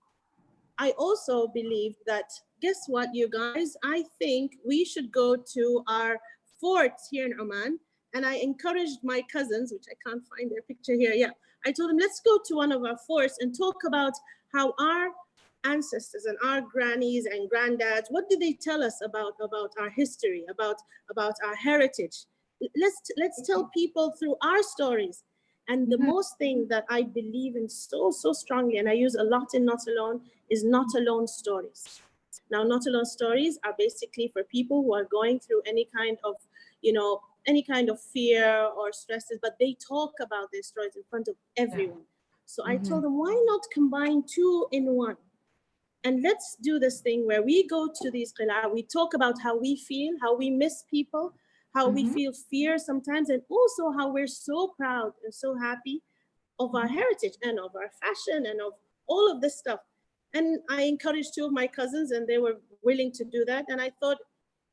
S3: I also believe that, guess what, you guys? I think we should go to our forts here in Oman. And I encouraged my cousins, which I can't find their picture here. Yeah, I told them, let's go to one of our forts and talk about how our ancestors and our grannies and granddads, what did they tell us about our history, about our heritage? Let's tell people through our stories. And the most thing that I believe in so strongly, and I use a lot in Not Alone, is Not Alone stories. Now, Not Alone stories are basically for people who are going through any kind of fear or stresses, but they talk about their stories in front of everyone. So I told them, why not combine two in one? And let's do this thing where we go to these qila, we talk about how we feel, how we miss people, how we feel fear sometimes, and also how we're so proud and so happy of our heritage and of our fashion and of all of this stuff. And I encouraged two of my cousins, and they were willing to do that. And I thought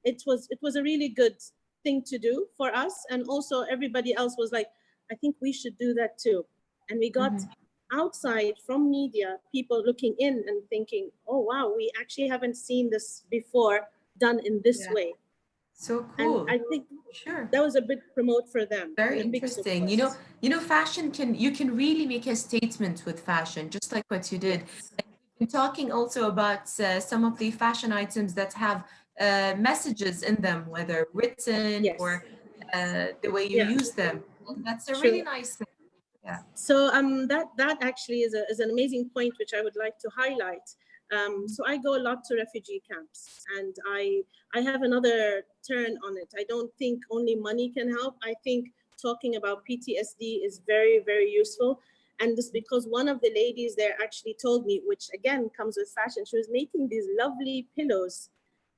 S3: it was a really good thing to do for us. And also everybody else was like, I think we should do that too. And we got outside from media, people looking in and thinking, oh, wow, we actually haven't seen this before done in this way.
S4: So cool.
S3: And I think that was a big promote for them.
S4: Very interesting. Fashion you can really make a statement with fashion, just like what you did. And we've been talking also about some of the fashion items that have messages in them, whether written or the way you use them. That's a really nice thing. Yeah. So
S3: that actually is an amazing point, which I would like to highlight. So I go a lot to refugee camps, and I have another turn on it. I don't think only money can help. I think talking about PTSD is very, very useful. And this because one of the ladies there actually told me, which again comes with fashion, she was making these lovely pillows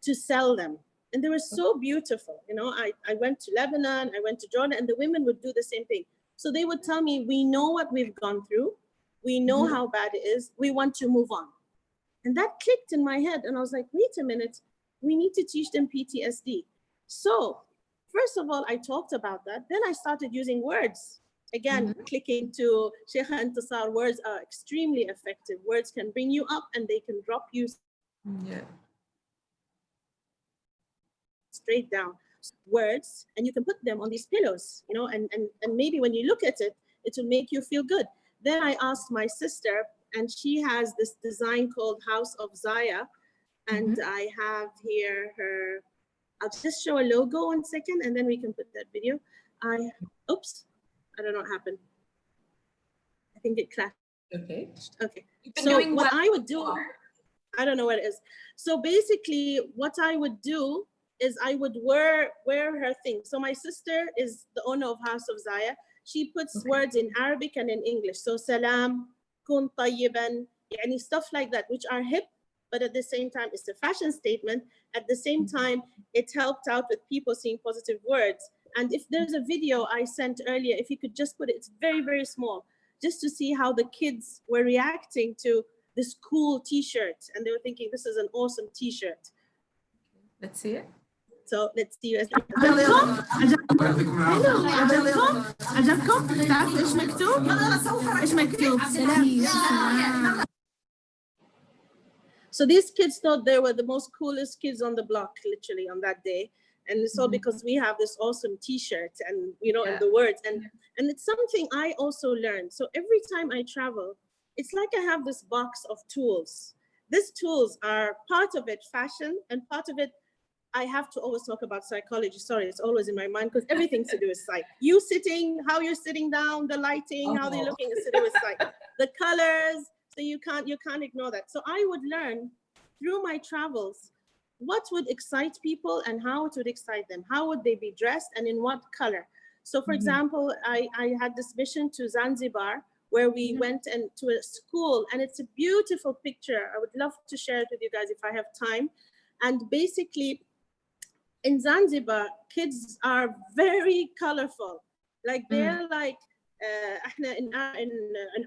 S3: to sell them. And they were so beautiful. I went to Lebanon, I went to Jordan, and the women would do the same thing. So they would tell me, we know what we've gone through. We know how bad it is. We want to move on. And that clicked in my head. And I was like, wait a minute, we need to teach them PTSD. So first of all, I talked about that. Then I started using words. Again, clicking to Sheikha Intisar, words are extremely effective. Words can bring you up and they can drop you straight down. Words, and you can put them on these pillows, you know, and maybe when you look at it, it will make you feel good. Then I asked my sister, and she has this design called House of Zaya. And I have here her, I'll just show a logo 1 second, and then we can put that video. Oops. I don't know what happened. I think it crashed. Okay. Okay. So what I would do, I don't know what it is. So basically what I would do is I would wear her thing. So my sister is the owner of House of Zaya. She puts words in Arabic and in English. So salam, kun tayyiban, yani stuff like that, which are hip, but at the same time, it's a fashion statement. At the same time, it helped out with people seeing positive words. And if there's a video I sent earlier, if you could just put it, it's very, very small, just to see how the kids were reacting to this cool t-shirt. And they were thinking, this is an awesome t-shirt. Let's see it. So let's see. So these kids thought they were the most coolest kids on the block, literally, on that day. And it's all because we have this awesome t-shirt and, you know, and the words. And it's something I also learned. So every time I travel, it's like I have this box of tools. These tools are part of it fashion, and part of it, I have to always talk about psychology. Sorry, it's always in my mind because everything's to do with psych. You sitting, how you're sitting down, the lighting, how they're looking is to do with psych. The colors, so you can't ignore that. So I would learn through my travels what would excite people and how it would excite them. How would they be dressed and in what color? So for example, I had this mission to Zanzibar where we went to a school, and it's a beautiful picture. I would love to share it with you guys if I have time. And basically in Zanzibar, kids are very colorful. Like they're like, in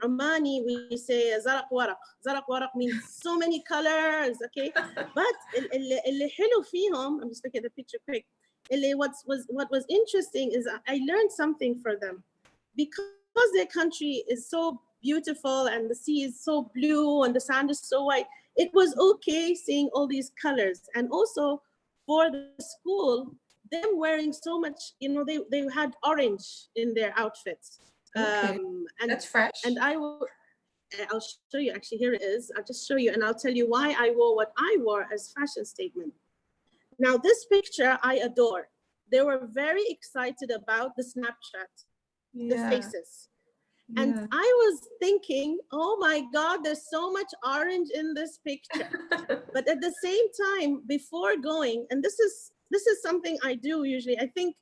S3: Omani, we say zaraq waraq. Zaraq waraq means so many colors, okay? But اللي حلو فيهم, I'm just looking at the picture quick. What was interesting is I learned something for them. Because their country is so beautiful and the sea is so blue and the sand is so white, it was okay seeing all these colors. And also for the school, them wearing so much, you know, they had orange in their outfits. Okay. And that's fresh. And I'll show you, actually, here it is. I'll just show you and I'll tell you why I wore what I wore as fashion statement. Now this picture I adore. They were very excited about the Snapchat, the faces. And I was thinking, oh my God, there's so much orange in this picture. But at the same time, before going, and this is something I do usually, I think,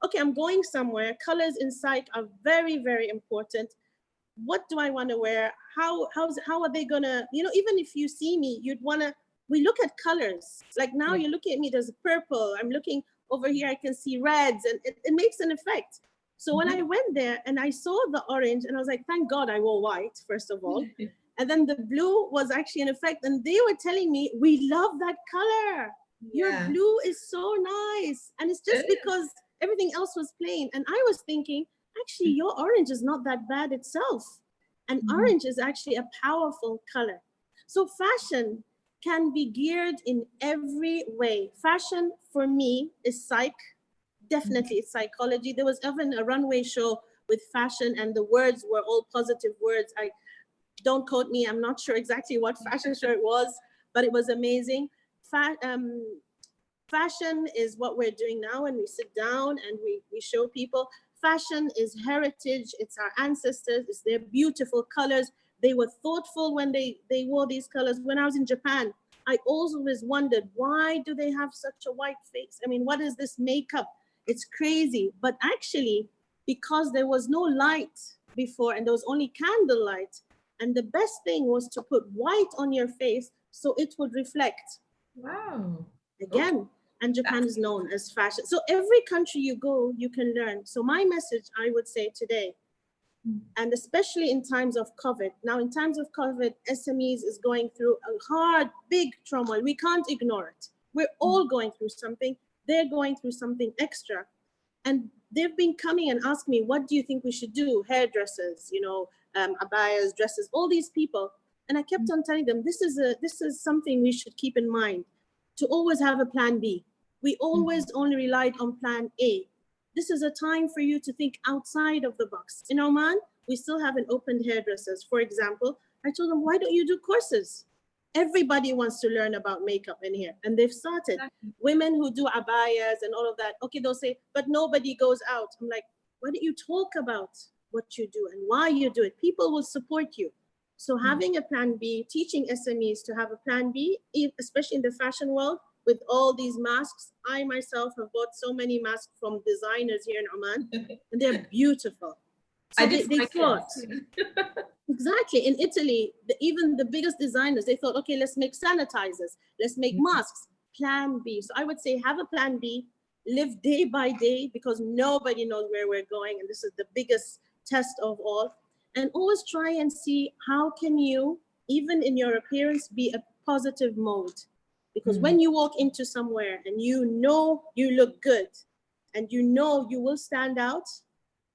S3: okay, I'm going somewhere. Colors in sight are very, very important. What do I want to wear? How are they gonna, you know, even if you see me, you'd wanna, we look at colors. Like now you're looking at me, there's purple. I'm looking over here, I can see reds, and it makes an effect. So when I went there and I saw the orange, and I was like, thank God I wore white, first of all. And then the blue was actually in effect. And they were telling me, we love that color. Your blue is so nice. And it's just because everything else was plain. And I was thinking, actually, your orange is not that bad itself. And orange is actually a powerful color. So fashion can be geared in every way. Fashion for me is psych. Definitely it's psychology. There was even a runway show with fashion and the words were all positive words. Don't quote me, I'm not sure exactly what fashion show it was, but it was amazing. Fashion is what we're doing now when we sit down and we show people. Fashion is heritage, it's our ancestors, it's their beautiful colors. They were thoughtful when they wore these colors. When I was in Japan, I always wondered, why do they have such a white face? I mean, what is this makeup? It's crazy. But actually, because there was no light before and there was only candlelight, and the best thing was to put white on your face so it would reflect. Wow. Again, and Japan is known as fashion. So every country you go, you can learn. So my message, I would say today, And especially in times of COVID. Now, in times of COVID, SMEs is going through a hard, big turmoil. We can't ignore it. We're all going through something. They're going through something extra. And they've been coming and asking me, what do you think we should do? Hairdressers, you know, abayas, dresses, all these people. And I kept on telling them, this is something we should keep in mind, to always have a plan B. We always only relied on plan A. This is a time for you to think outside of the box. In Oman, we still haven't opened hairdressers. For example, I told them, why don't you do courses? Everybody wants to learn about makeup in here. And they've started. Exactly. Women who do abayas and all of that. Okay, they'll say, but nobody goes out. I'm like, why don't you talk about what you do and why you do it? People will support you. So having a plan B, teaching SMEs to have a plan B, especially in the fashion world, with all these masks. I myself have bought so many masks from designers here in Oman, and they're beautiful. So they thought, exactly, in Italy, even the biggest designers, they thought, okay, let's make sanitizers, let's make masks, plan B. So I would say have a plan B, live day by day, because nobody knows where we're going, and this is the biggest test of all. And always try and see how can you, even in your appearance, be a positive mode. Because when you walk into somewhere and you know you look good and you know you will stand out,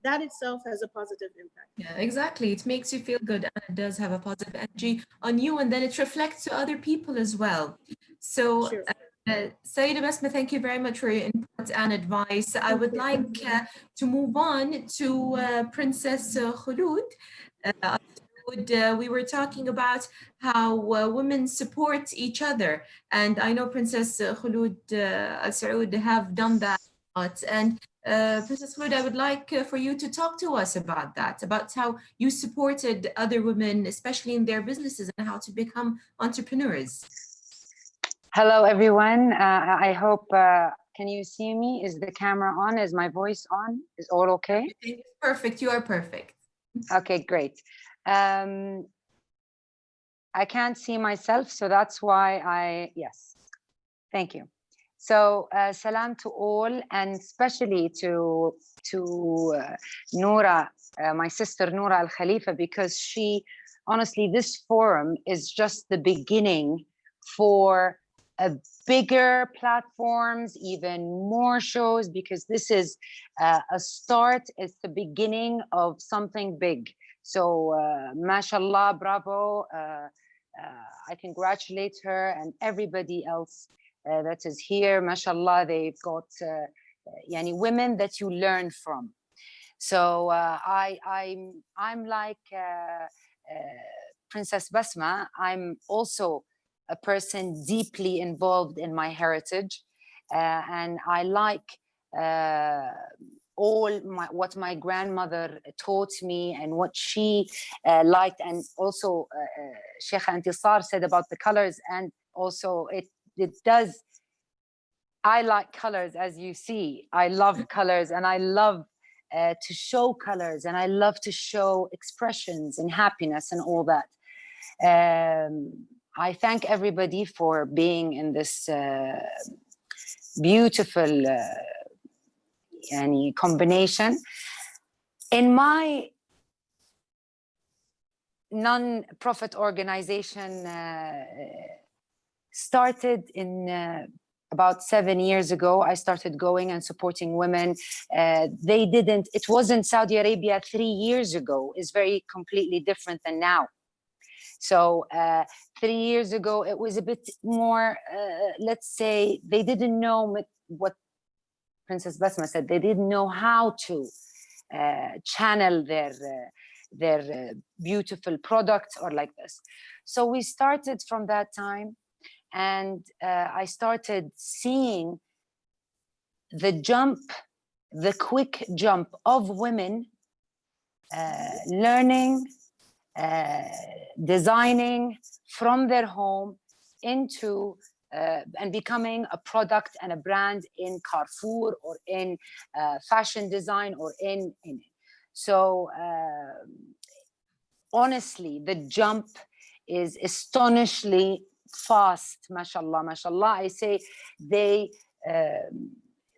S3: that itself has a positive impact.
S4: Yeah, exactly. It makes you feel good, and it does have a positive energy on you, and then it reflects to other people as well. So,
S3: Sure.
S4: Sayyida Basma, thank you very much for your input and advice. I would like to move on to Princess Khulud. We were talking about how women support each other, and I know Princess Khulud Al Saud have done that a lot. And Princess Khulud, I would like for you to talk to us about that, about how you supported other women, especially in their businesses, and how to become entrepreneurs.
S8: Hello, everyone. I hope, can you see me? Is the camera on? Is my voice on? Is all okay?
S4: Perfect. You are perfect.
S8: Okay, great. I can't see myself, so that's why yes, thank you. So salam to all, and especially to Noura, my sister Noura Al Khalifa, because she, honestly, this forum is just the beginning for bigger platforms, even more shows, because this is a start, it's the beginning of something big. So mashallah, bravo. I congratulate her and everybody else that is here. Mashallah, they've got women that you learn from. So I'm like Princess Basma. I'm also a person deeply involved in my heritage, and I like what my grandmother taught me and what she liked, and also Sheikh Intisar said about the colors, and also it does. I like colors, as you see. I love colors, and I love to show colors, and I love to show expressions and happiness and all that. I thank everybody for being in this beautiful combination. In my non-profit organization, started in about 7 years ago. I started going and supporting women. It wasn't Saudi Arabia 3 years ago. It's very completely different than now. So 3 years ago, it was a bit more, let's say, they didn't know what Princess Basma said. They didn't know how to channel their beautiful products or like this. So we started from that time, and I started seeing the quick jump of women learning, designing from their home into and becoming a product and a brand in Carrefour or in fashion design or in it. So honestly, the jump is astonishingly fast, mashallah, mashallah. I say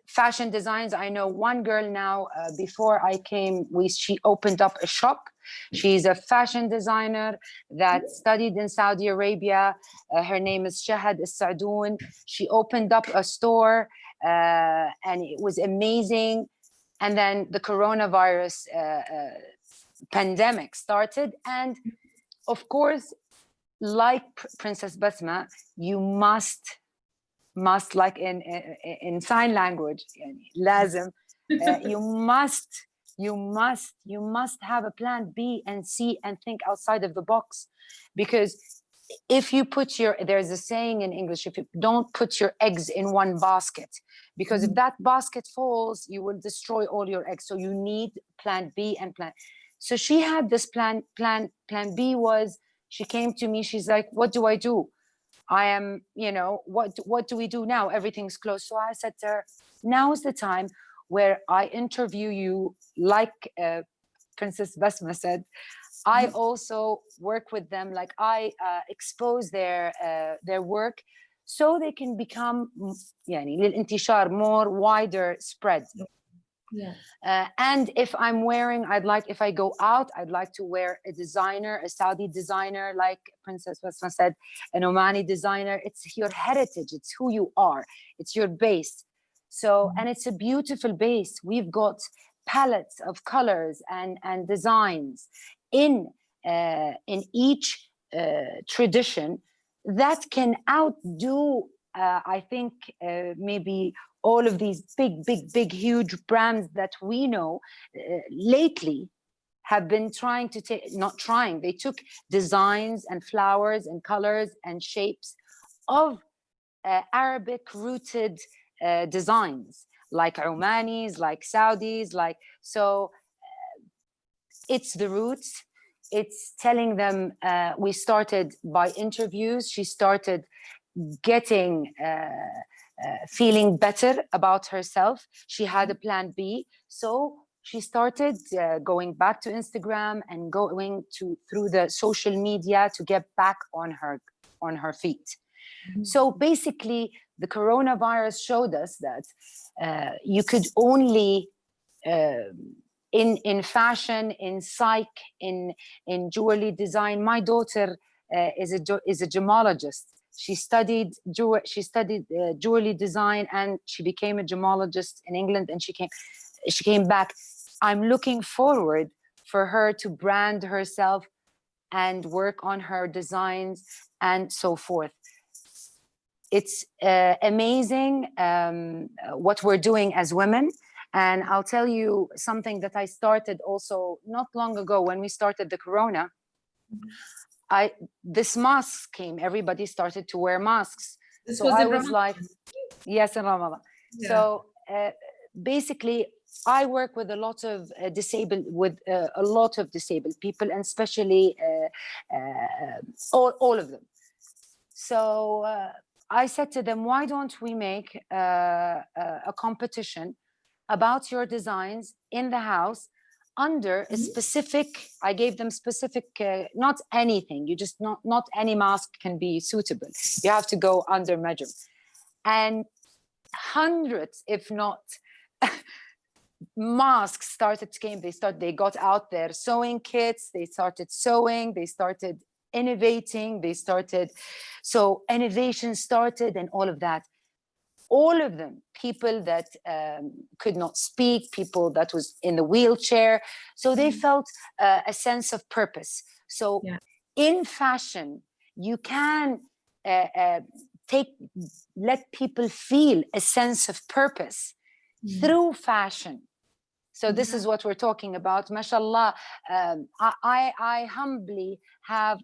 S8: fashion designs. I know one girl now, before I came, she opened up a shop. She's a fashion designer that studied in Saudi Arabia. Her name is Shahad Al-Sadoun. She opened up a store and it was amazing. And then the coronavirus pandemic started. And of course, like Princess Basma, you must like in sign language, لازم, you must have a plan B and C and think outside of the box. Because if you put there's a saying in English, if you don't put your eggs in one basket, because if that basket falls, you will destroy all your eggs. So you need plan B and plan. So she had this plan B was, she came to me, she's like, what do I do? I am, what do we do now? Everything's closed. So I said to her, now is the time where I interview you, like Princess Basma said. I also work with them, like I expose their work so they can become للانتشار, more wider spread.
S4: Yeah.
S8: And if I'm wearing, if I go out, I'd like to wear a designer, a Saudi designer, like Princess Basma said, an Omani designer. It's your heritage, it's who you are, it's your base. So, and it's a beautiful base. We've got palettes of colors and designs in each tradition that can outdo, I think, maybe all of these big, huge brands that we know lately have been trying to they took designs and flowers and colors and shapes of Arabic rooted designs, like Omanis, like Saudis, it's the roots. It's telling them, we started by interviews. She started getting, feeling better about herself. She had a plan B. So she started going back to Instagram and going through the social media to get back on her feet. So basically, the coronavirus showed us that you could only, in fashion, in psych, in jewelry design. My daughter is a gemologist. She studied jewelry design, and she became a gemologist in England, and she came back. I'm looking forward for her to brand herself and work on her designs and so forth. It's amazing what we're doing as women. And I'll tell you something that I started also not long ago when we started the corona. This mask came, everybody started to wear masks. So I was like, yes, in Ramadan. Yeah. So basically, I work with a lot of disabled people, and especially all of them. So I said to them, why don't we make a competition about your designs in the house under a specific, I gave them specific, not anything, not any mask can be suitable. You have to go under measure. And hundreds, if not masks started to come. They got out their sewing kits, they started sewing, they started innovating, so innovation started and all of that. All of them, people that could not speak, people that was in the wheelchair. So they felt a sense of purpose. So in fashion, you can let people feel a sense of purpose through fashion. So this is what we're talking about. MashaAllah, I humbly have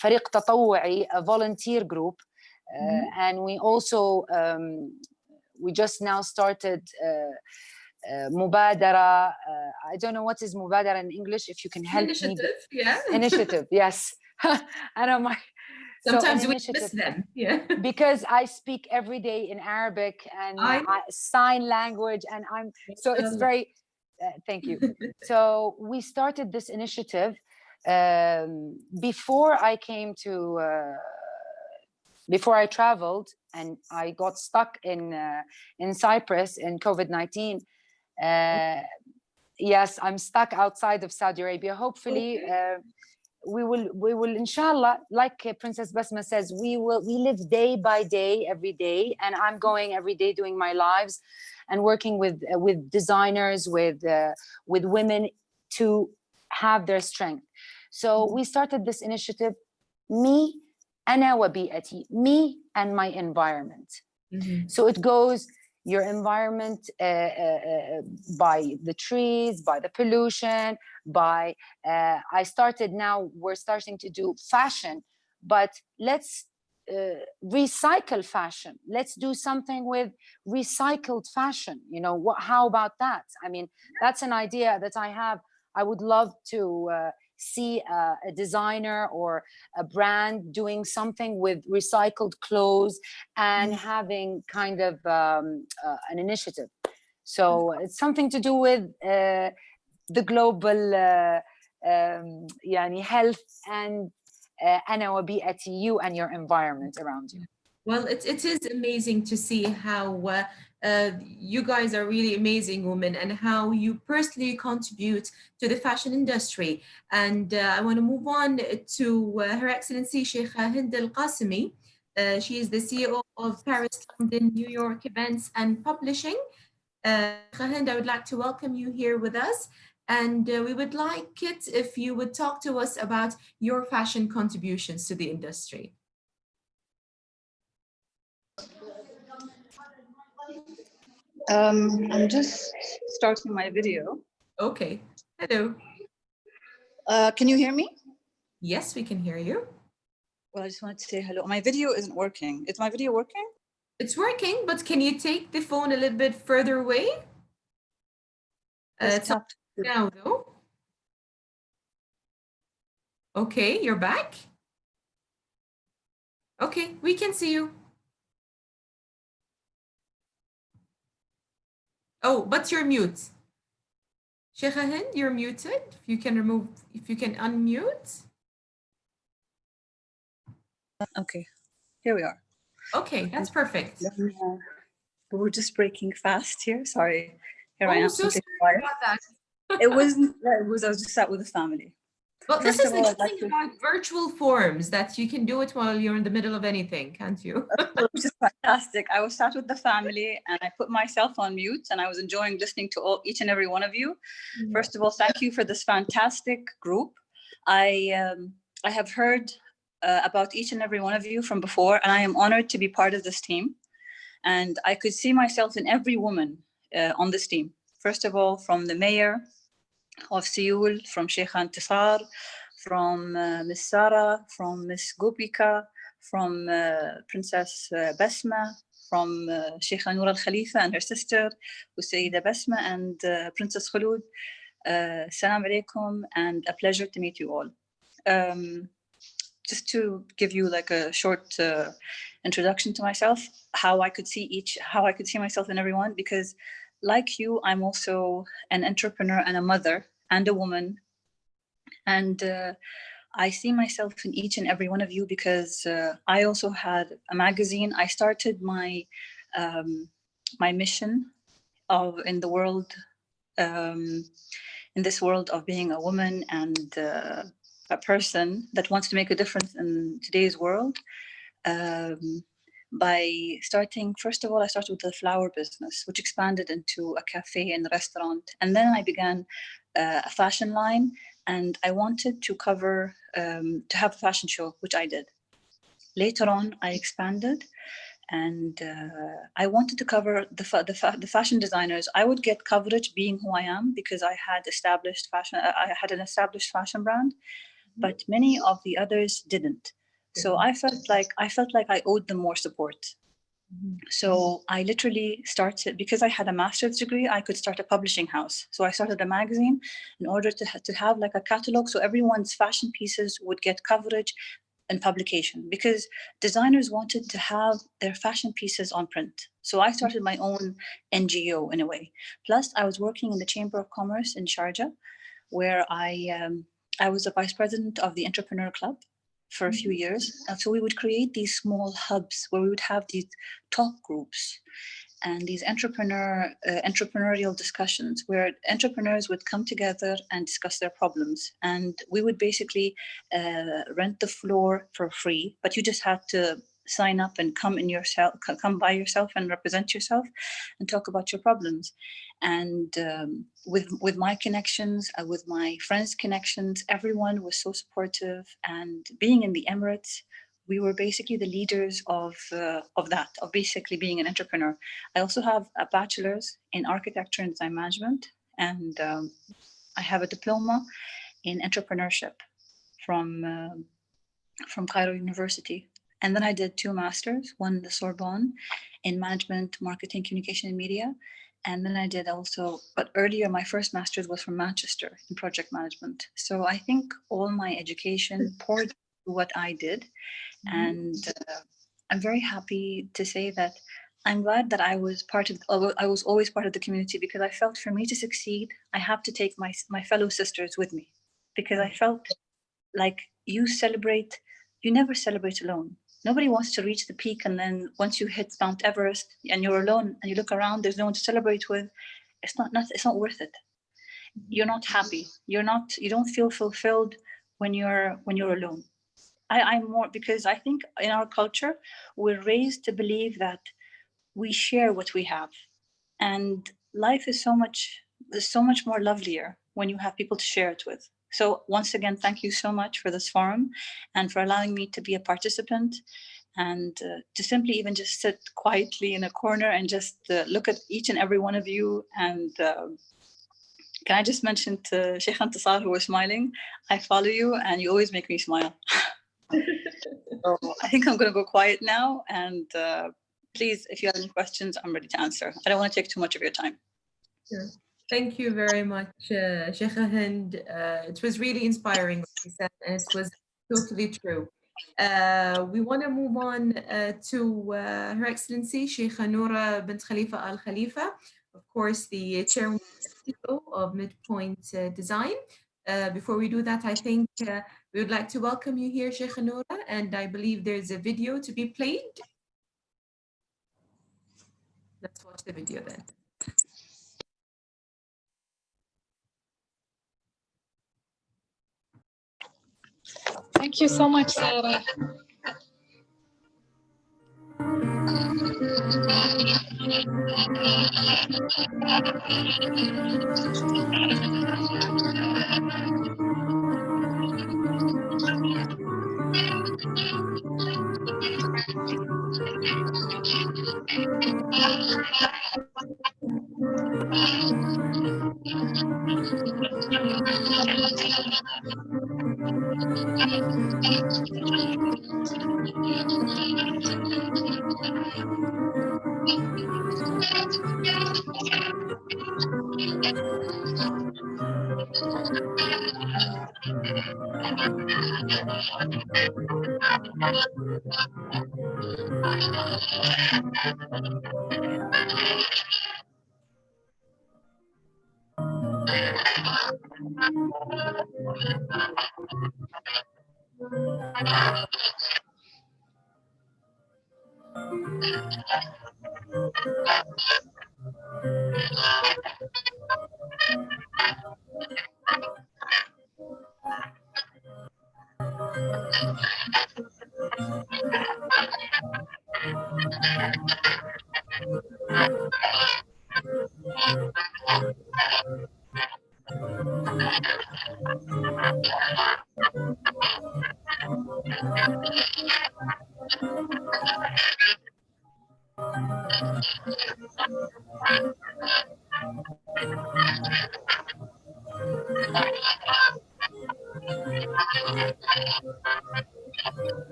S8: فريق تطوعي, a volunteer group, and we also we just now started مبادرة. I don't know what is مبادرة in English. If you can help me. Initiative, yes. I don't mind.
S4: Sometimes we miss them,
S8: because I speak every day in Arabic and sign language, and so it's very. Thank you. So we started this initiative before I came before I traveled and I got stuck in Cyprus in COVID-19. Yes, I'm stuck outside of Saudi Arabia. Hopefully, we will, inshallah, like Princess Basma says, we live day by day, every day, and I'm going every day doing my lives and working with designers, with women to have their strength. So we started this initiative, me, أنا وبيئتي, me and my environment. So it goes your environment by the trees, by the pollution, by we're starting to do fashion, but let's recycle fashion. Let's do something with recycled fashion. You know, how about that? I mean, that's an idea that I have. I would love to see a designer or a brand doing something with recycled clothes and having kind of an initiative. So it's something to do with the global health and أنا وبيئتي, you and your environment around you.
S4: Well, it is amazing to see how you guys are really amazing women and how you personally contribute to the fashion industry. And I want to move on to Her Excellency Sheikha Hind Al-Qasimi. She is the CEO of Paris, London, New York Events and Publishing. Hind, I would like to welcome you here with us. And we would like it if you would talk to us about your fashion contributions to the industry.
S9: I'm just starting my video.
S4: Okay. Hello.
S9: Can you hear me?
S4: Yes, we can hear you.
S9: Well, I just wanted to say hello. My video isn't working. Is my video working?
S4: It's working, but can you take the phone a little bit further away? It's up now, though. Okay, you're back. Okay, we can see you. Oh, but you're mute. Sheikha Hind, you're muted. If you can unmute.
S9: Okay, here we are.
S4: Okay, that's perfect.
S9: We're just breaking fast here. Sorry. Here I am.
S4: So sorry about that.
S9: I was just sat with the family.
S4: Well, this is the good thing about virtual forums, that you can do it while you're in the middle of anything, can't you?
S9: Which is fantastic. I was sat with the family and I put myself on mute and I was enjoying listening to each and every one of you. First of all, thank you for this fantastic group. I have heard about each and every one of you from before, and I am honored to be part of this team. And I could see myself in every woman on this team. First of all, from the mayor of Seoul, from Sheikha Intisar, from Miss Sarah, from Miss Gopika, from Princess Basma, from Sheikha Noor Al Khalifa and her sister, Sayyida Basma, and Princess Khulud. Salam alaikum, and a pleasure to meet you all. Just to give you like a short introduction to myself, how I could see myself in everyone, because like you, I'm also an entrepreneur and a mother and a woman. And I see myself in each and every one of you because I also had a magazine. I started my my mission in the world, in this world of being a woman and a person that wants to make a difference in today's world. By starting, first of all, I started with the flower business, which expanded into a cafe and a restaurant. And then I began a fashion line, and I wanted to cover, to have a fashion show, which I did. Later on, I expanded, and I wanted to cover the fashion designers. I would get coverage being who I am because I had established fashion. I had an established fashion brand, but many of the others didn't. So I felt like I owed them more support. So I literally started, because I had a master's degree, I could start a publishing house. So I started a magazine in order to have like a catalog, so everyone's fashion pieces would get coverage and publication, because designers wanted to have their fashion pieces on print. So I started my own NGO in a way. Plus, I was working in the Chamber of Commerce in Sharjah, where I was a vice president of the Entrepreneur Club for a few years. And so we would create these small hubs where we would have these talk groups and these entrepreneurial discussions where entrepreneurs would come together and discuss their problems. And we would basically rent the floor for free, but you just had to sign up and come by yourself and represent yourself and talk about your problems. And with my connections, with my friends' connections, everyone was so supportive. And being in the Emirates, we were basically the leaders of basically being an entrepreneur. I also have a bachelor's in architecture and design management, and I have a diploma in entrepreneurship from Cairo University. And then I did 2 masters, one in the Sorbonne in management, marketing, communication, and media. And then I did also, but earlier my first master's was from Manchester in project management. So I think all my education poured into what I did. And I'm very happy to say that I'm glad that I was always part of the community, because I felt for me to succeed, I have to take my fellow sisters with me, because I felt like you never celebrate alone. Nobody wants to reach the peak, and then once you hit Mount Everest and you're alone and you look around, there's no one to celebrate with. It's not worth it. You're not happy. You don't feel fulfilled when you're alone. I'm more, because I think in our culture, we're raised to believe that we share what we have. And life is so much more lovelier when you have people to share it with. So once again, thank you so much for this forum and for allowing me to be a participant and to simply even just sit quietly in a corner and just look at each and every one of you. And can I just mention to Sheikh Intisar, who was smiling, I follow you and you always make me smile. So I think I'm going to go quiet now, and please, if you have any questions, I'm ready to answer. I don't want to take too much of your time.
S4: Sure. Thank you very much, Sheikh Hind. It was really inspiring what you said, and it was totally true. We want to move on to Her Excellency Sheikh Noura bint Khalifa Al Khalifa, of course, the chairwoman of Medpoint Design. Before we do that, I think we would like to welcome you here, Sheikh Noura, and I believe there's a video to be played. Let's watch the video then.
S1: Thank you so much, Sarah.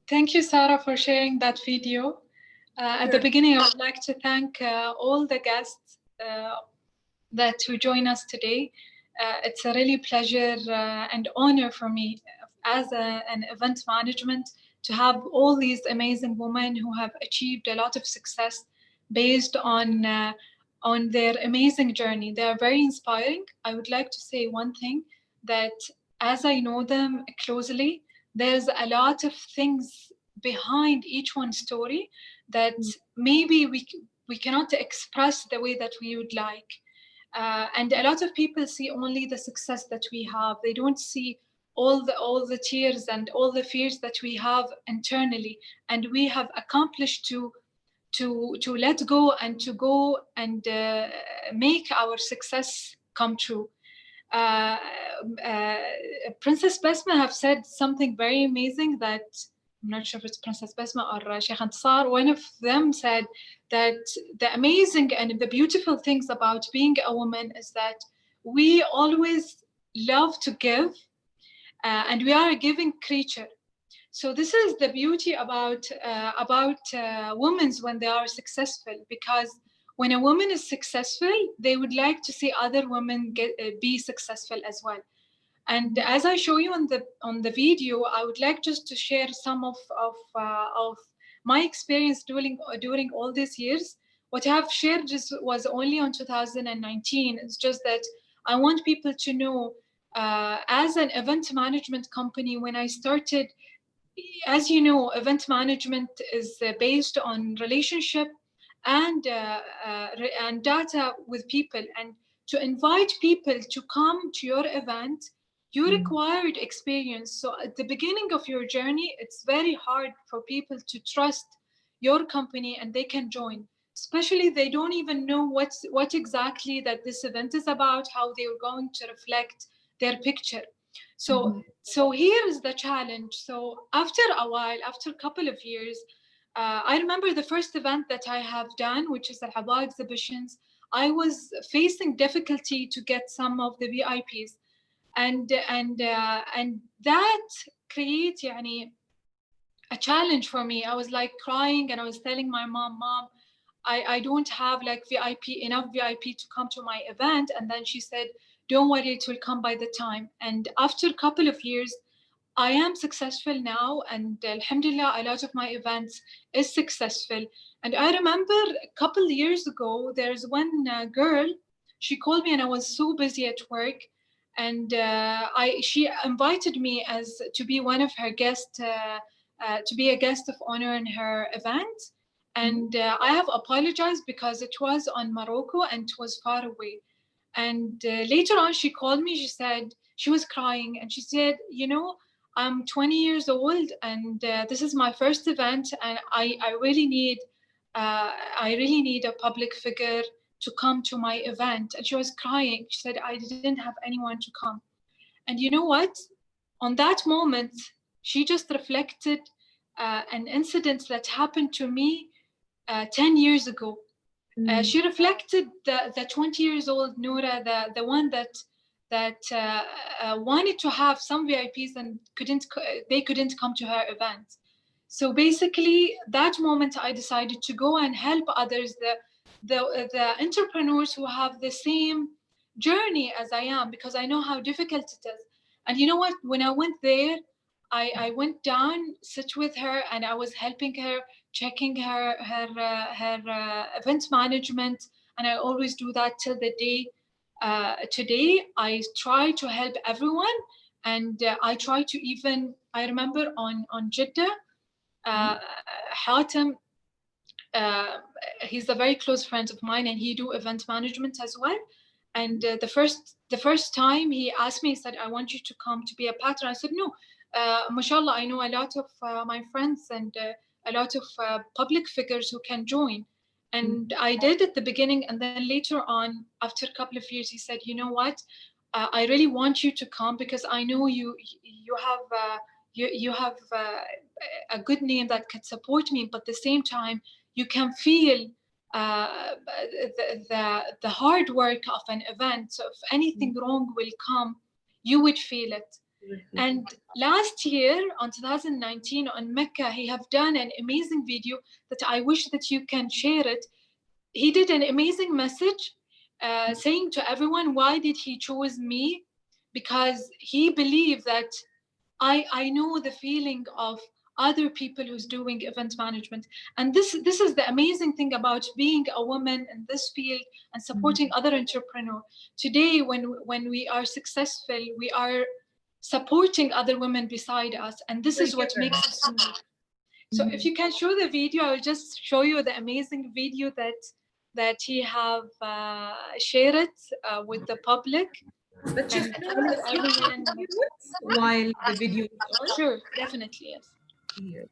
S1: Thank you, Sarah, for sharing that video. At the beginning, I would like to thank all the guests that who join us today. It's a really pleasure and honor for me as an event management to have all these amazing women who have achieved a lot of success based on their amazing journey. They are very inspiring. I would like to say one thing, that as I know them closely, there's a lot of things behind each one's story that maybe we cannot express the way that we would like. And a lot of people see only the success that we have. They don't see all the tears and all the fears that we have internally, and we have accomplished to let go and make our success come true. Princess Basma have said something very amazing that I'm not sure if it's Princess Basma or Sheikh Antasar. One of them said that the amazing and the beautiful things about being a woman is that we always love to give, and we are a giving creature. So this is the beauty about women when they are successful, because when a woman is successful, they would like to see other women be successful as well. And as I show you on the video, I would like just to share some of my experience during all these years. What I have shared just was only on 2019. It's just that I want people to know, as an event management company, when I started, as you know, event management is based on relationship and data with people. And to invite people to come to your event, you required experience. So at the beginning of your journey, it's very hard for people to trust your company and they can join. Especially they don't even know what exactly that this event is about, how they are going to reflect their picture. So here is the challenge. So after a while, after a couple of years, I remember the first event that I have done, which is the Haba exhibitions. I was facing difficulty to get some of the VIPs, and that creates a challenge for me. I was like crying, and I was telling my mom, I don't have like enough VIP to come to my event. And then she said, don't worry, it will come by the time. And after a couple of years, I am successful now, and alhamdulillah, a lot of my events is successful. And I remember a couple of years ago, there's one girl, she called me and I was so busy at work. And she invited me to be one of her guests, to be a guest of honor in her event. And I have apologized because it was on Morocco and it was far away. And later on, she called me. She said, she was crying, and she said, I'm 20 years old, and this is my first event, and I really need a public figure to come to my event. And she was crying. She said, I didn't have anyone to come. And you know what? On that moment, she just reflected an incident that happened to me 10 years ago. She reflected the 20 years old Noura, the one that wanted to have some VIPs and they couldn't come to her event. So basically, that moment I decided to go and help others, the entrepreneurs who have the same journey as I am, because I know how difficult it is. And you know what? When I went there, I went down, sit with her, and I was helping her, checking her event management, and I always do that till the day. Today, I try to help everyone, and I try to even. I remember on Jeddah, Hatem, he's a very close friend of mine, and he do event management as well. And the first time he asked me, he said, "I want you to come to be a patron." I said, "No, mashallah, I know a lot of my friends and a lot of public figures who can join." And I did at the beginning, and then later on, after a couple of years, he said, "You know what? I really want you to come because I know you have a good name that could support me, but at the same time, you can feel the hard work of an event. So if anything wrong will come, you would feel it." And last year, on 2019, on Mecca, he have done an amazing video that I wish that you can share it. He did an amazing message saying to everyone, why did he choose me? Because he believed that I know the feeling of other people who's doing event management. And this is the amazing thing about being a woman in this field and supporting other entrepreneurs. Today, when we are successful, we are supporting other women beside us. And this is what makes us unique. So if you can show the video, I will just show you the amazing video that he have shared it with the public.
S4: But just while the video is on.
S1: Sure, definitely, yes.
S4: Here.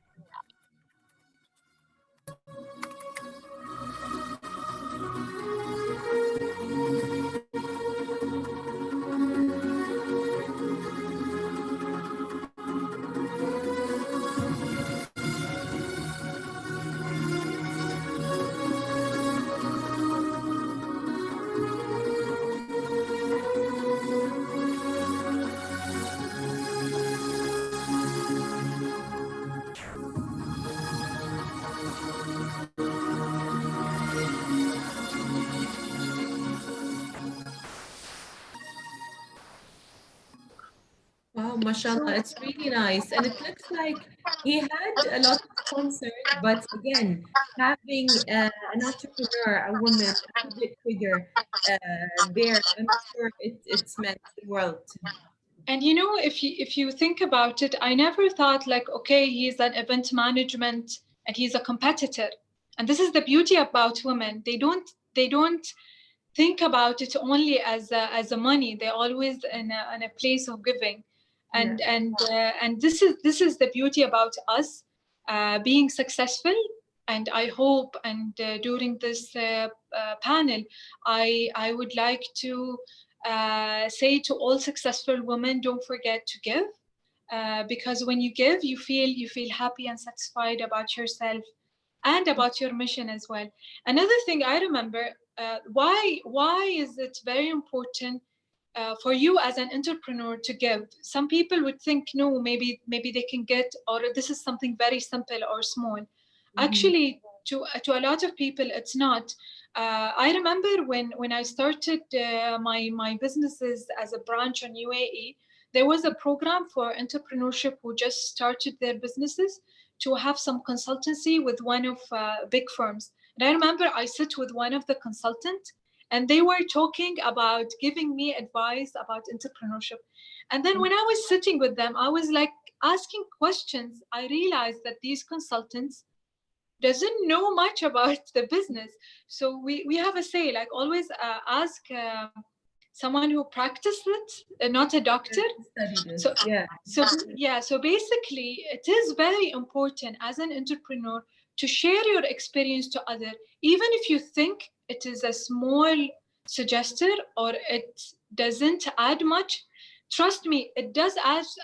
S4: Wow, mashallah, it's really nice. And it looks like he had a lot of sponsors, but again, having an entrepreneur, a woman, a public figure there, I'm sure it's meant the world to me.
S1: And you know, if you think about it, I never thought like, okay, he's an event management and he's a competitor. And this is the beauty about women. They don't think about it only as a money. They're always in a place of giving. And this is the beauty about us being successful. And I hope, and during this panel, I would like to say to all successful women, don't forget to give, because when you give, you feel happy and satisfied about yourself and about your mission as well. Another thing I remember, why is it very important for you as an entrepreneur to give? Some people would think, no, maybe they can get, or this is something very simple or small. Actually, to a lot of people, it's not. I remember when I started my businesses as a branch in UAE, there was a program for entrepreneurship who just started their businesses to have some consultancy with one of big firms. And I remember I sit with one of the consultants, and they were talking about giving me advice about entrepreneurship. And then when I was sitting with them, I was like asking questions. I realized that these consultants doesn't know much about the business. So we have a say, like always ask someone who practiced it, not a doctor. So basically, it is very important as an entrepreneur to share your experience to others, even if you think it is a small suggestion or it doesn't add much. Trust me, it does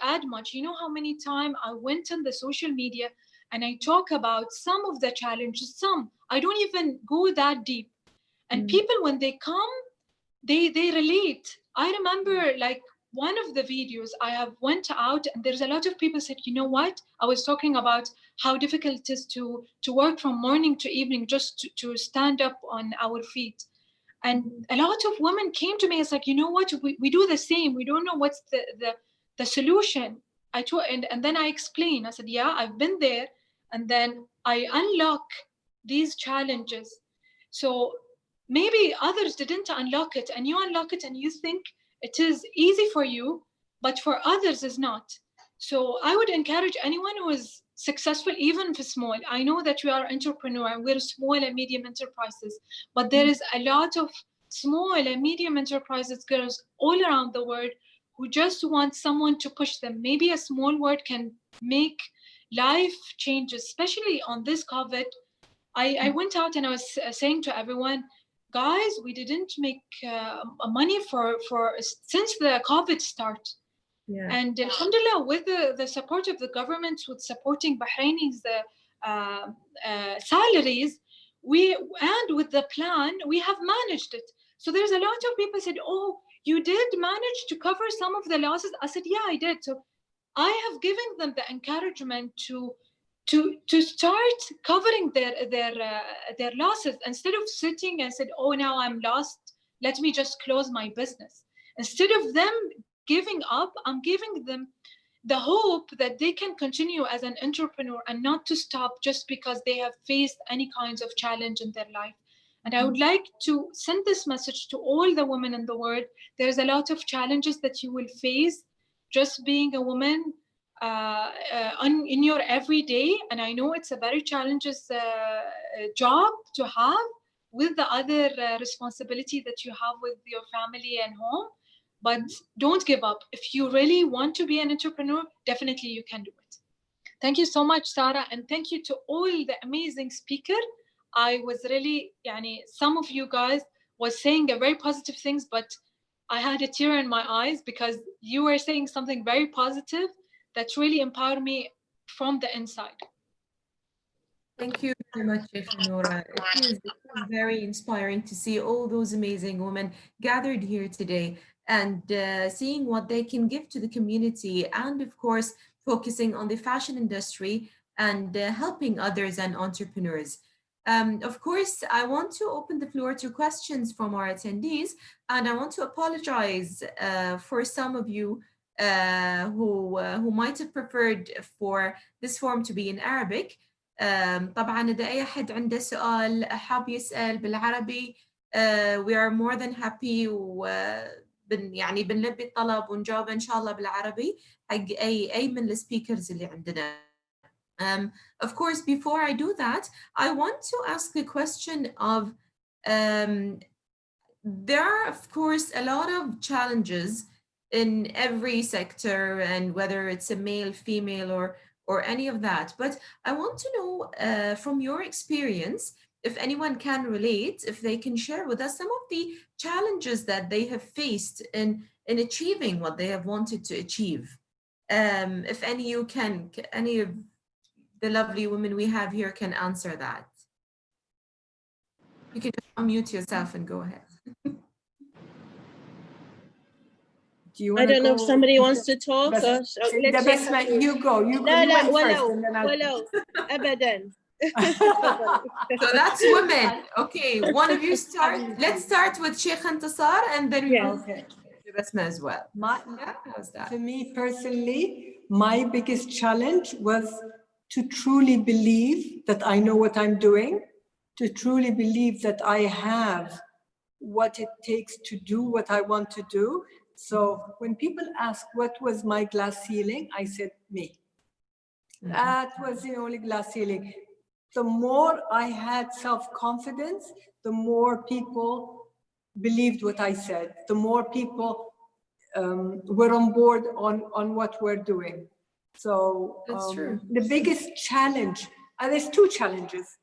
S1: add much. You know how many times I went on the social media and I talk about some of the challenges, some. I don't even go that deep. And people, when they come, they relate. I remember like one of the videos I have went out, and there's a lot of people said, you know what? I was talking about how difficult it is to work from morning to evening just to stand up on our feet. And a lot of women came to me. It's like, you know what? We do the same. We don't know what's the solution. And then I explained. I said, yeah, I've been there. And then I unlock these challenges. So maybe others didn't unlock it, and you unlock it and you think it is easy for you, but for others is not. So I would encourage anyone who is successful, even if small. I know that we are entrepreneur and we're small and medium enterprises, but there is a lot of small and medium enterprises, girls all around the world who just want someone to push them. Maybe a small word can make life changes, especially on this COVID. I went out and I was saying to everyone, guys, we didn't make money for since the COVID start. Yeah. And alhamdulillah, with the support of the government, with supporting Bahrainis salaries, and with the plan, we have managed it. So there's a lot of people said, oh, you did manage to cover some of the losses. I said, yeah, I did. So I have given them the encouragement to start covering their losses, instead of sitting and said, oh, now I'm lost, let me just close my business. Instead of them giving up, I'm giving them the hope that they can continue as an entrepreneur and not to stop just because they have faced any kinds of challenge in their life. And I would like to send this message to all the women in the world. There's a lot of challenges that you will face just being a woman in your everyday. And I know it's a very challenging job to have with the other responsibility that you have with your family and home. But don't give up. If you really want to be an entrepreneur, definitely you can do it. Thank you so much, Sarah. And thank you to all the amazing speakers. I was really, some of you guys was saying very positive things, but I had a tear in my eyes because you were saying something very positive that really empowered me from the inside.
S4: Thank you very much, Noura. It is very inspiring to see all those amazing women gathered here today and seeing what they can give to the community, and of course, focusing on the fashion industry and helping others and entrepreneurs. Of course, I want to open the floor to questions from our attendees, and I want to apologize for some of you who might have preferred for this forum to be in Arabic. طبعا إذا أي أحد عنده سؤال حاب يسأل بالعربي we are more than happy بنلبي الطلب ونجاوب إن شاء الله بالعربي حق أي من السبيكرز اللي عندنا. Of course, before I do that, I want to ask the question of, there are, of course, a lot of challenges in every sector, and whether it's a male, female, or any of that. But I want to know from your experience, if anyone can relate, if they can share with us some of the challenges that they have faced in achieving what they have wanted to achieve. If any of the lovely women we have here can answer that. You can just unmute yourself and go ahead.
S3: I don't know if somebody wants to talk.
S2: You go. You
S3: لا
S2: went
S3: ولو
S2: first, and then
S3: ولو أبدا.
S4: So that's women. Okay, one of you start. Let's start with Sheikh Intisar, and then we will Basma as well.
S2: For me personally, my biggest challenge was to truly believe that I know what I'm doing, to truly believe that I have what it takes to do what I want to do. So when people ask what was my glass ceiling, I said me. That was the only glass ceiling. The more I had self-confidence, the more people believed what I said, the more people were on board on what we're doing. So
S4: that's true.
S2: The biggest challenge, there's two challenges,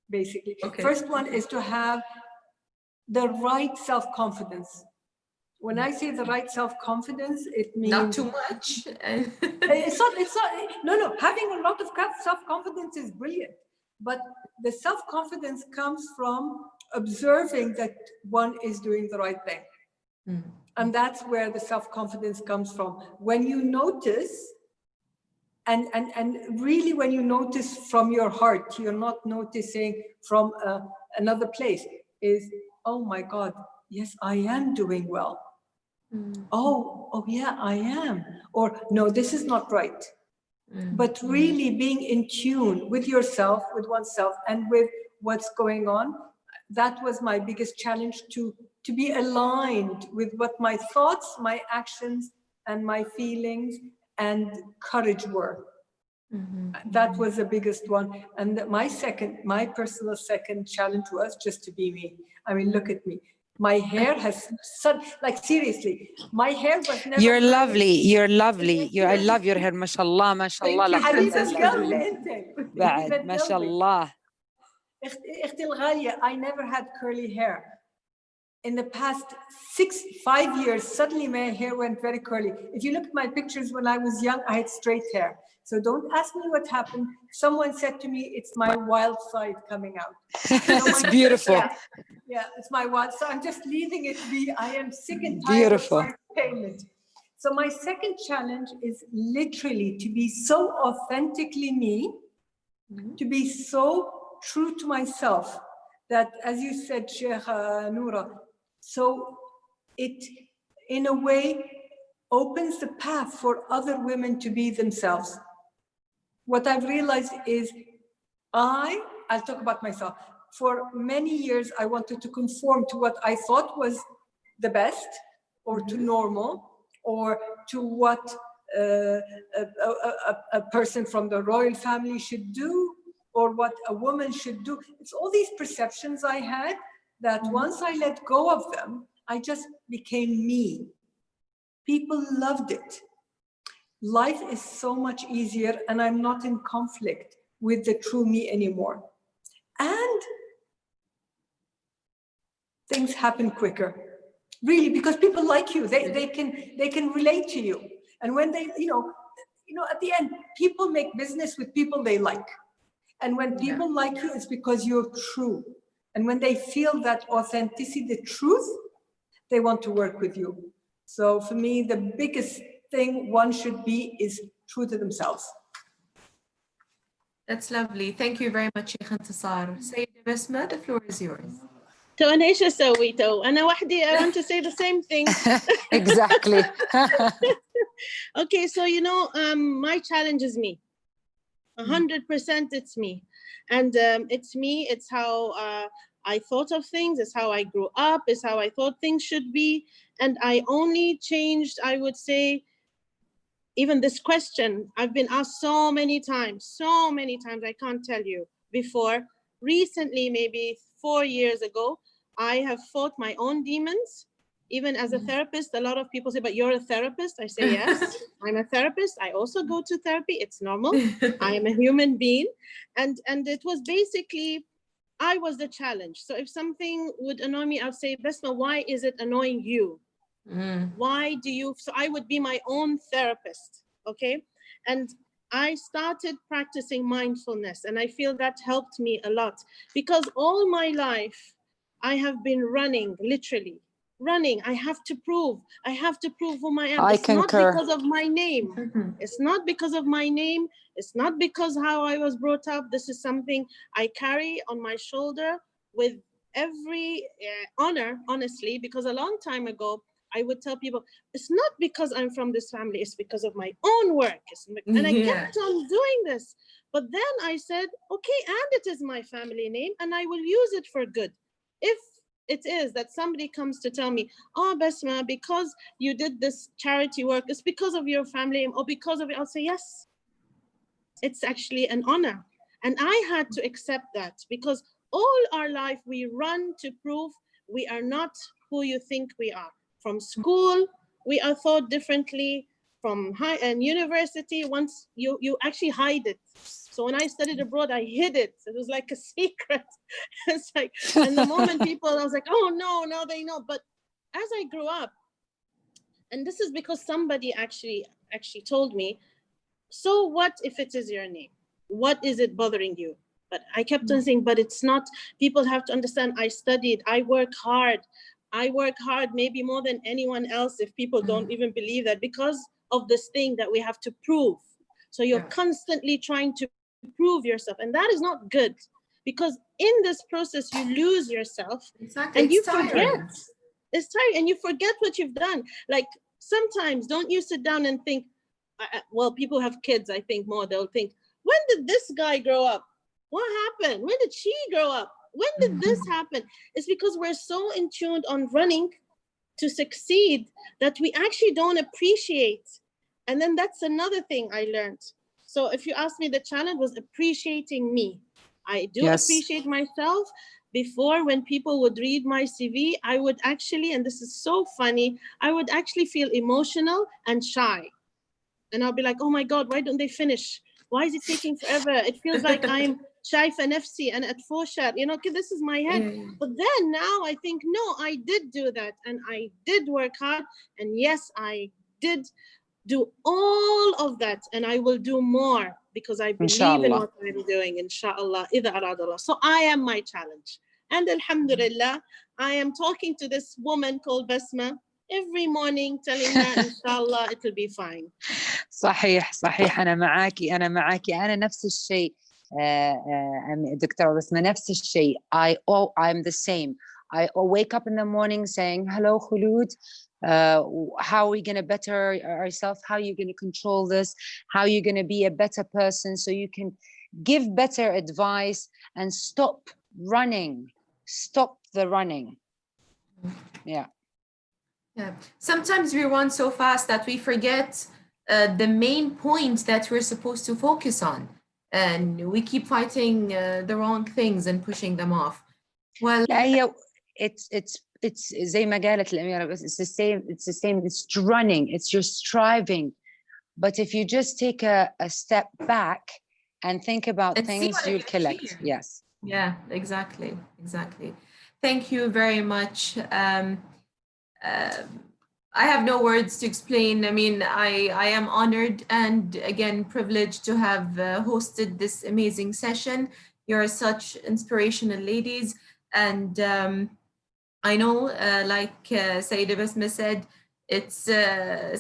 S2: basically.
S4: Okay.
S2: First one is to have the right self-confidence. When I say the right self-confidence, it means
S4: not too much.
S2: it's not. No. Having a lot of self-confidence is brilliant, but the self-confidence comes from observing that one is doing the right thing, and that's where the self-confidence comes from. When you notice, and really, when you notice from your heart, you're not noticing from another place. Is, oh my God, yes, I am doing well. Oh yeah, I am. Or no, this is not right. But really being in tune with yourself, with oneself, and with what's going on, that was my biggest challenge, to be aligned with what my thoughts, my actions, and my feelings and courage were. That was the biggest one. And my personal second challenge was just to be me. I mean, look at me. My hair has like seriously, my hair was never.
S8: You're lovely. You're lovely. I love your hair. ما شاء الله ما شاء الله. بعد ما شاء الله.
S2: اختي الغالية, I never had curly hair. In the past 5 years, suddenly my hair went very curly. If you look at my pictures when I was young, I had straight hair. So don't ask me what happened. Someone said to me, it's my wild side coming out.
S8: It's beautiful.
S2: Yeah, it's my wild. So I'm just leaving it be. I am sick and tired
S8: Beautiful.
S2: of my payment. So my second challenge is literally to be so authentically me, to be so true to myself that, as you said, Sheikh Noura, so it in a way opens the path for other women to be themselves. What I've realized is I'll talk about myself. For many years, I wanted to conform to what I thought was the best, or to normal, or to what a person from the royal family should do, or what a woman should do. It's all these perceptions I had that once I let go of them, I just became me. People loved it. Life is so much easier, and I'm not in conflict with the true me anymore. And things happen quicker, really, because people like you. They can relate to you. And when they, you know, at the end, people make business with people they like. And when people like you, it's because you're true. And when they feel that authenticity, the truth, they want to work with you. So for me, the biggest thing one should be is true to themselves.
S4: That's lovely. Thank you very much, Sheikh Intisar. Sayyida Basma, the floor is yours.
S3: So أنا إيش أسوي تو؟ أنا وحدي. I want to say the same thing.
S8: Exactly.
S3: Okay, so my challenge is me. 100% it's me. And it's me, it's how I thought of things, it's how I grew up, it's how I thought things should be. And I only changed, I would say, even this question, I've been asked so many times, I can't tell you before. Recently, maybe 4 years ago, I have fought my own demons. Even as a therapist, a lot of people say, but you're a therapist. I say, yes, I'm a therapist. I also go to therapy. It's normal. I am a human being. And it was basically, I was the challenge. So if something would annoy me, I'd say, Basma, why is it annoying you? Why do you? So I would be my own therapist, okay? And I started practicing mindfulness, and I feel that helped me a lot, because all my life I have been running, literally running. I have to prove whom I am. It's not because of my name. It's not because of my name. It's not because how I was brought up. This is something I carry on my shoulder with every honor, honestly, because a long time ago, I would tell people, it's not because I'm from this family, it's because of my own work. And I kept on doing this. But then I said, okay, and it is my family name, and I will use it for good. If it is that somebody comes to tell me, oh, Basma, because you did this charity work, it's because of your family name, or because of it, I'll say, yes, it's actually an honor. And I had to accept that, because all our life we run to prove we are not who you think we are. From school, we are thought differently. From high and university, once you actually hide it. So when I studied abroad, I hid it. It was like a secret. It's like, and the moment people, I was like, oh no, now they know. But as I grew up, and this is because somebody actually told me, so what if it is your name? What is it bothering you? But I kept on saying, but it's not. People have to understand, I studied, I work hard. I work hard maybe more than anyone else, if people don't even believe that, because of this thing that we have to prove. So you're constantly trying to prove yourself, and that is not good, because in this process you lose yourself.
S4: Exactly.
S3: And you forget. It's tiring, and you forget what you've done. Like sometimes, don't you sit down and think, well, people have kids, I think more, they'll think, when did this guy grow up? What happened? When did she grow up? When did this happen? It's because we're so in tune on running to succeed that we actually don't appreciate. And then that's another thing I learned. So if you ask me, the challenge was appreciating me. I do appreciate myself. Before, when people would read my CV, I would actually, and this is so funny, I would actually feel emotional and shy. And I'll be like, oh my God, why don't they finish? Why is it taking forever? It feels like I'm shaifa nafsi and at foshar, okay, this is my head. But then now I think, no, I did do that, and I did work hard, and yes, I did do all of that, and I will do more because I believe in what I'm doing, inshallah, إذا أراد الله. So I am my challenge. And alhamdulillah, I am talking to this woman called Basma every morning, telling her, inshallah, it will be fine.
S8: صحيح صحيح، أنا معاكي أنا نفس الشيء دكتورة بسمة، نفس الشيء. I'm the same. I wake up in the morning saying, hello Khulud, how are we going to better ourselves? How are you going to control this? How are you going to be a better person so you can give better advice and stop running? Stop the running. Yeah.
S4: Sometimes we run so fast that we forget the main point that we're supposed to focus on, and we keep fighting the wrong things and pushing them off. Well,
S8: it's زي ما قالت الأميرة بس it's the same, it's running, it's just striving. But if you just take a step back and think about things, you'll collect. Yes.
S4: Yeah, exactly. Thank you very much. I have no words to explain. I mean, I am honored and again privileged to have hosted this amazing session. You're such inspirational ladies, and I know, like Sayyida Basma said, it's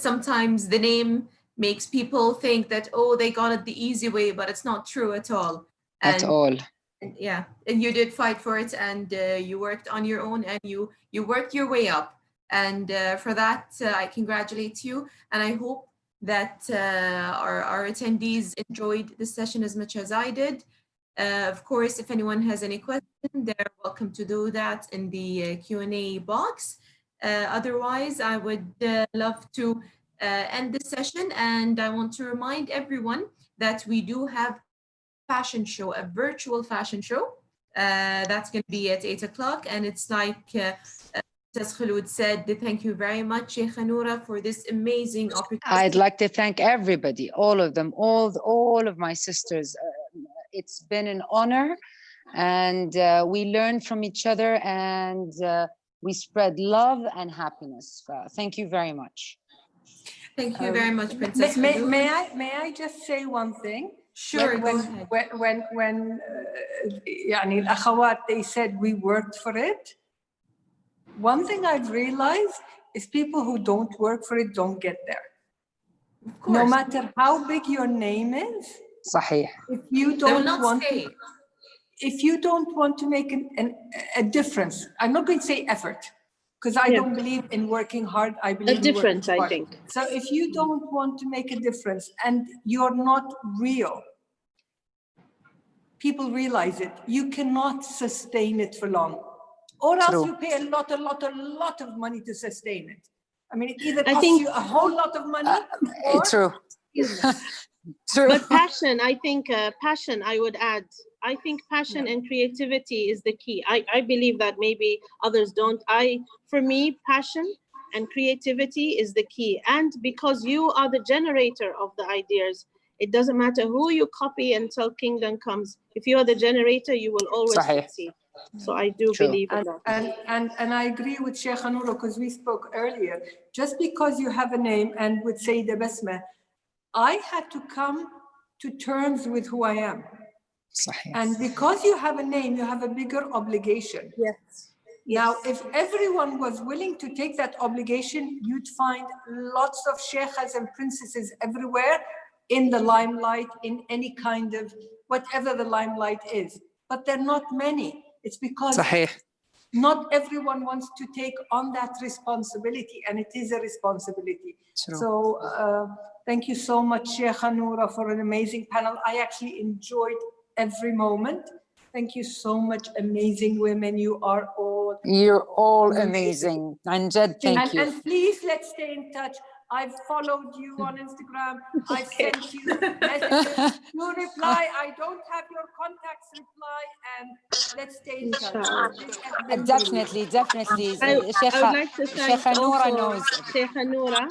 S4: sometimes the name makes people think that, oh, they got it the easy way, but it's not true at all.
S8: At all.
S4: Yeah, and you did fight for it, and you worked on your own, and you worked your way up. And for that, I congratulate you, and I hope that our attendees enjoyed this session as much as I did. Of course, if anyone has any questions, they're welcome to do that in the Q&A box. Otherwise, I would love to end this session, and I want to remind everyone that we do have a fashion show, a virtual fashion show. That's going to be at 8 o'clock, and it's like as Khulud said, thank you very much, Sheikh Noura, for this amazing opportunity.
S8: I'd like to thank everybody, all of them, all of my sisters. It's been an honor, and we learn from each other, and we spread love and happiness. Thank you very much.
S4: Thank you very much, Princess.
S2: May I just say one thing?
S4: Sure.
S2: When يعني الأخوات, they said we worked for it. One thing I've realized is people who don't work for it don't get there.
S4: Of course.
S2: No matter how big your name is,
S8: صحيح.
S2: if you don't want to make a difference, I'm not going to say effort, because I don't believe in working hard. I believe in
S3: difference,
S2: working hard.
S3: I think.
S2: So if you don't want to make a difference and you're not real, people realize it. You cannot sustain it for long. Or else you pay a lot of money to sustain it. I mean, it either costs you a whole lot of money or
S8: true.
S3: True. But passion, I think passion, I would add. I think passion and creativity is the key. I believe that maybe others don't. For me, passion and creativity is the key. And because you are the generator of the ideas, it doesn't matter who you copy until kingdom comes. If you are the generator, you will always succeed. So I do believe in that.
S2: And I agree with Sheikh Noura, because we spoke earlier. Just because you have a name, and with Sayyida Basma, I had to come to terms with who I am. And because you have a name, you have a bigger obligation.
S3: Yes.
S2: Now, if everyone was willing to take that obligation, you'd find lots of sheikhas and princesses everywhere in the limelight, in any kind of, whatever the limelight is. But they're not many. It's because not everyone wants to take on that responsibility, and it is a responsibility. So thank you so much, Sheikh Noura, for an amazing panel. I actually enjoyed every moment. Thank you so much, amazing women. You're all
S8: amazing. And Jed, thank you.
S2: And please, let's stay in touch. I've followed you on Instagram. I've sent you messages. You reply. I don't have your contacts reply, and let's stay in touch.
S8: Definitely.
S3: I would like to thank Sheikh Noura.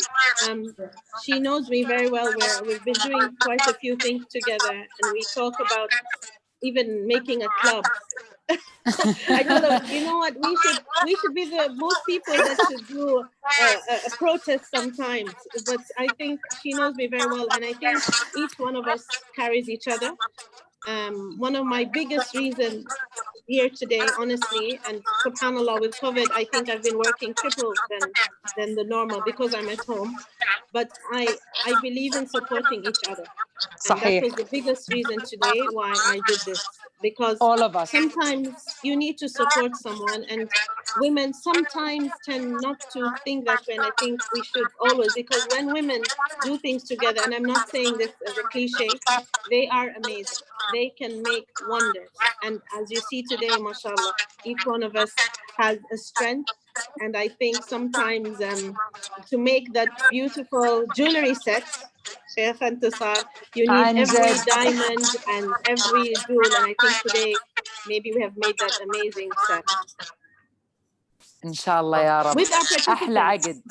S3: She knows me very well. We've been doing quite a few things together, and we talk about even making a club. I told her, you know what, we should be the most people that should do a protest sometimes. But I think she knows me very well, and I think each one of us carries each other. One of my biggest reasons here today, honestly, and subhanAllah, with COVID, I think I've been working triple than the normal because I'm at home. But I believe in supporting each other. And that was the biggest reason today why I did this. Because
S8: all of us,
S3: sometimes you need to support someone, and women sometimes tend not to think that way. And I think we should always, because when women do things together, and I'm not saying this as a cliche, they are amazing. They can make wonders. And as you see today, mashallah, each one of us has a strength. And I think sometimes to make that beautiful jewelry set, Sheikh Intisar, you need every diamond and every jewel. And I think today, maybe we have made that amazing set.
S8: Inshallah, ya Rab.
S3: With our
S8: أحلى عقد.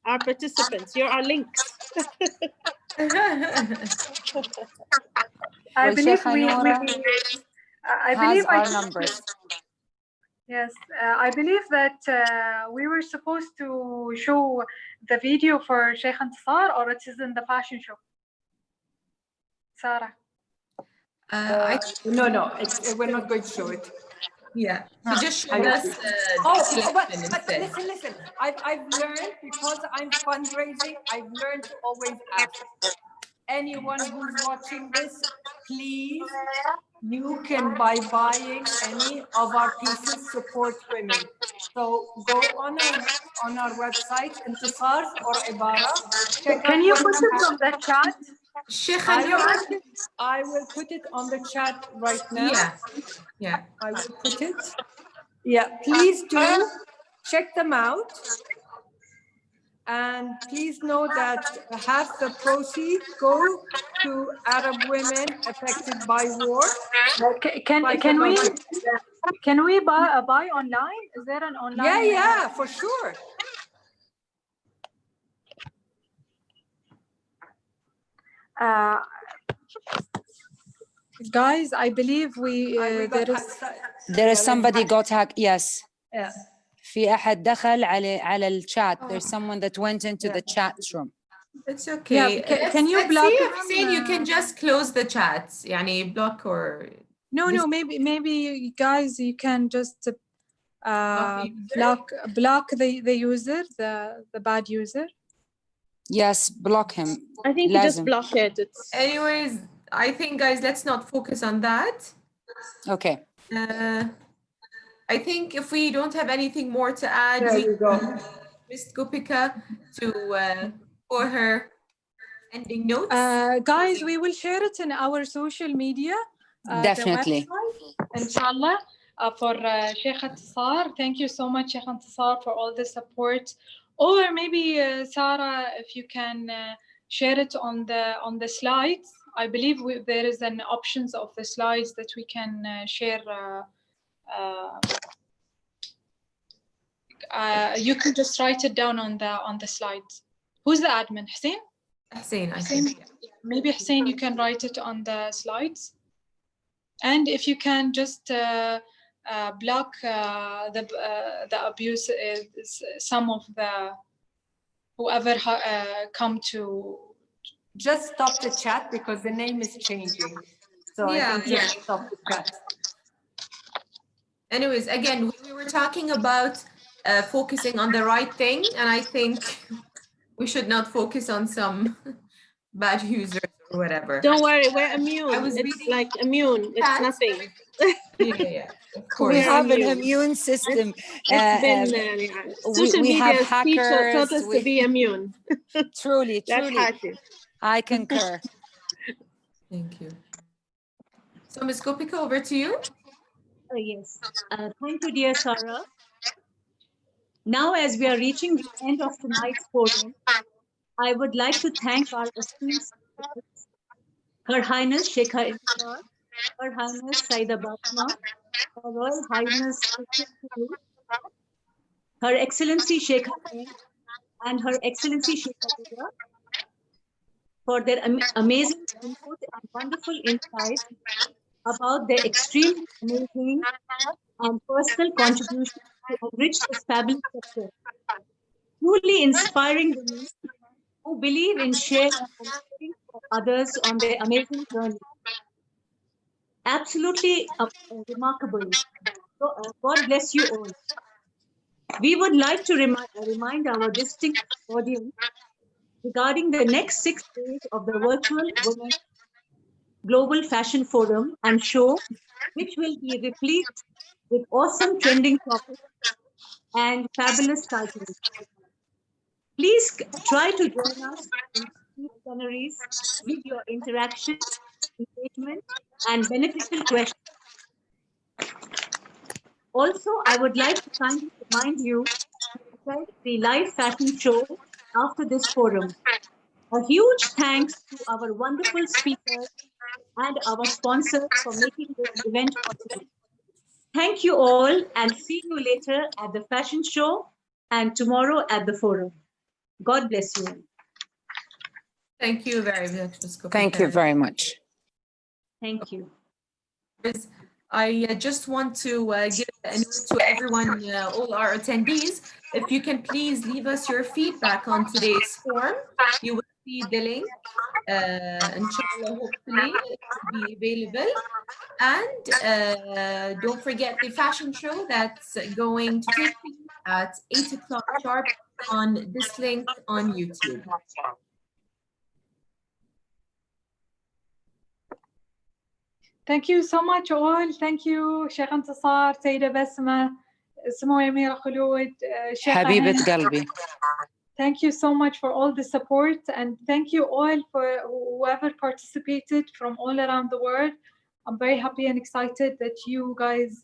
S3: Our participants, you're our links.
S10: I believe
S8: our numbers.
S10: Yes, I believe that we were supposed to show the video for Sheikh Intisar, or it is in the fashion show. Sarah.
S2: No, we're not going to show it.
S4: Yeah, so just show us
S2: but listen, I've learned, because I'm fundraising, I've learned to always ask anyone who's watching this, please, you can, by buying any of our pieces, support women. So go on our website, Intisar or Ibara.
S10: Can you put it on the chat?
S2: I will put it on the chat right now.
S4: Yeah.
S2: I will put it. Yeah, please do check them out. And please know that half the proceeds go to Arab women affected by war.
S10: Can we buy online? Is there an online?
S2: Yeah, for sure.
S1: Guys, I believe
S8: there is somebody got hacked. Yes.
S2: Yeah.
S8: في أحد دخل على الchat. There's someone that went into the chat room.
S4: It's okay.
S1: Yeah, can you block it?
S4: Hussein, you can just close the chats. يعني block or
S1: no. Maybe guys, you can just block the user, the bad user.
S8: Yes, block him.
S3: I think you just block it.
S4: Anyways, I think, guys, let's not focus on that.
S8: Okay.
S4: I think if we don't have anything more to add,
S2: there you go.
S4: Ms. Gopika for her ending notes.
S1: Guys, we will share it in our social media.
S8: Definitely.
S1: Inshallah. For Sheikh Intisar, thank you so much, Sheikh Intisar, for all the support. Or maybe Sarah, if you can share it on the slides. I believe there is an options of the slides that we can share. You can just write it down on the slides. Who's the admin? Hussein?
S4: Hussein, I think.
S1: Maybe Hussein, you can write it on the slides. And if you can just block the abuse, some of the whoever come to.
S2: Just stop the chat because the name is changing. So I think just stop the chat.
S4: Anyways, again, we were talking about focusing on the right thing, and I think we should not focus on some bad users or whatever.
S3: Don't worry, we're immune. It's like immune. It's nothing.
S4: Yeah. Of course.
S8: We have an immune system.
S3: Social media
S8: have hackers.
S3: Taught us to be immune.
S8: Truly. I concur.
S4: Thank you. So, Ms. Gopika, over to you.
S6: Yes. Thank you, dear Sarah. Now, as we are reaching the end of tonight's forum, I would like to thank our esteemed speakers, Her Highness Sheikha Intisar, Her Highness Saida Batma, Her Royal Highness Her Excellency Sheikha and Her Excellency Sheikha for their amazing input and wonderful insights about their extremely amazing and personal contribution to enrich this fabulous sector. Truly inspiring women who believe in sharing and caring for others on their amazing journey. Absolutely remarkable. So, God bless you all. We would like to remind our distinct audience regarding the next 6 days of the virtual Women Global Fashion Forum and show, which will be replete with awesome trending topics and fabulous titles. Please try to join us in these plenaries with your interaction, engagement, and beneficial questions. Also, I would like to kindly remind you to attend the live fashion show after this forum. A huge thanks to our wonderful speakers and our sponsors for making this event possible. Thank you all and see you later at the fashion show and tomorrow at the forum. God bless you.
S4: Thank you very much, Ms.
S8: Thank you very much.
S6: Thank you.
S4: I just want to give a note to everyone, all our attendees. If you can please leave us your feedback on today's form, you will see the link. Inshallah, hopefully it will be available. And don't forget the fashion show that's going to take place at 8 o'clock sharp on this link on YouTube.
S1: Thank you so much all. Thank you شيخ انتصار, سيدة بسمة, سمو أميرة خلود, شيخة
S8: حبيبة
S1: هند.
S8: قلبي.
S1: Thank you so much for all the support, and thank you all for whoever participated from all around the world. I'm very happy and excited that you guys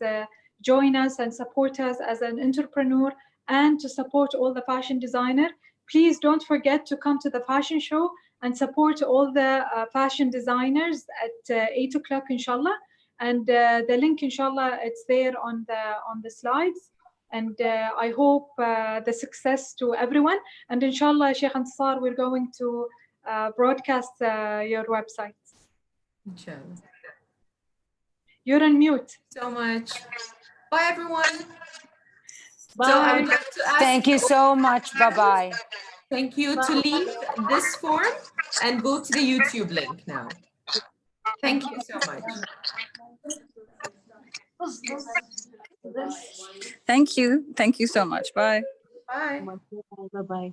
S1: join us and support us as an entrepreneur and to support all the fashion designer. Please don't forget to come to the fashion show and support all the fashion designers at 8 o'clock, inshallah. And the link, inshallah, it's there on the slides. And I hope the success to everyone. And inshallah, Sheikh Antasar, we're going to broadcast your website.
S4: Inshallah.
S1: You're on mute.
S4: So much. Bye, everyone.
S1: Bye.
S4: So I would like to ask
S8: Thank you so much. Bye-bye.
S4: Thank you to leave this form and go to the YouTube link now. Thank you so much.
S9: Thank you. Thank you so much. Bye.
S4: Bye.
S6: Bye-bye.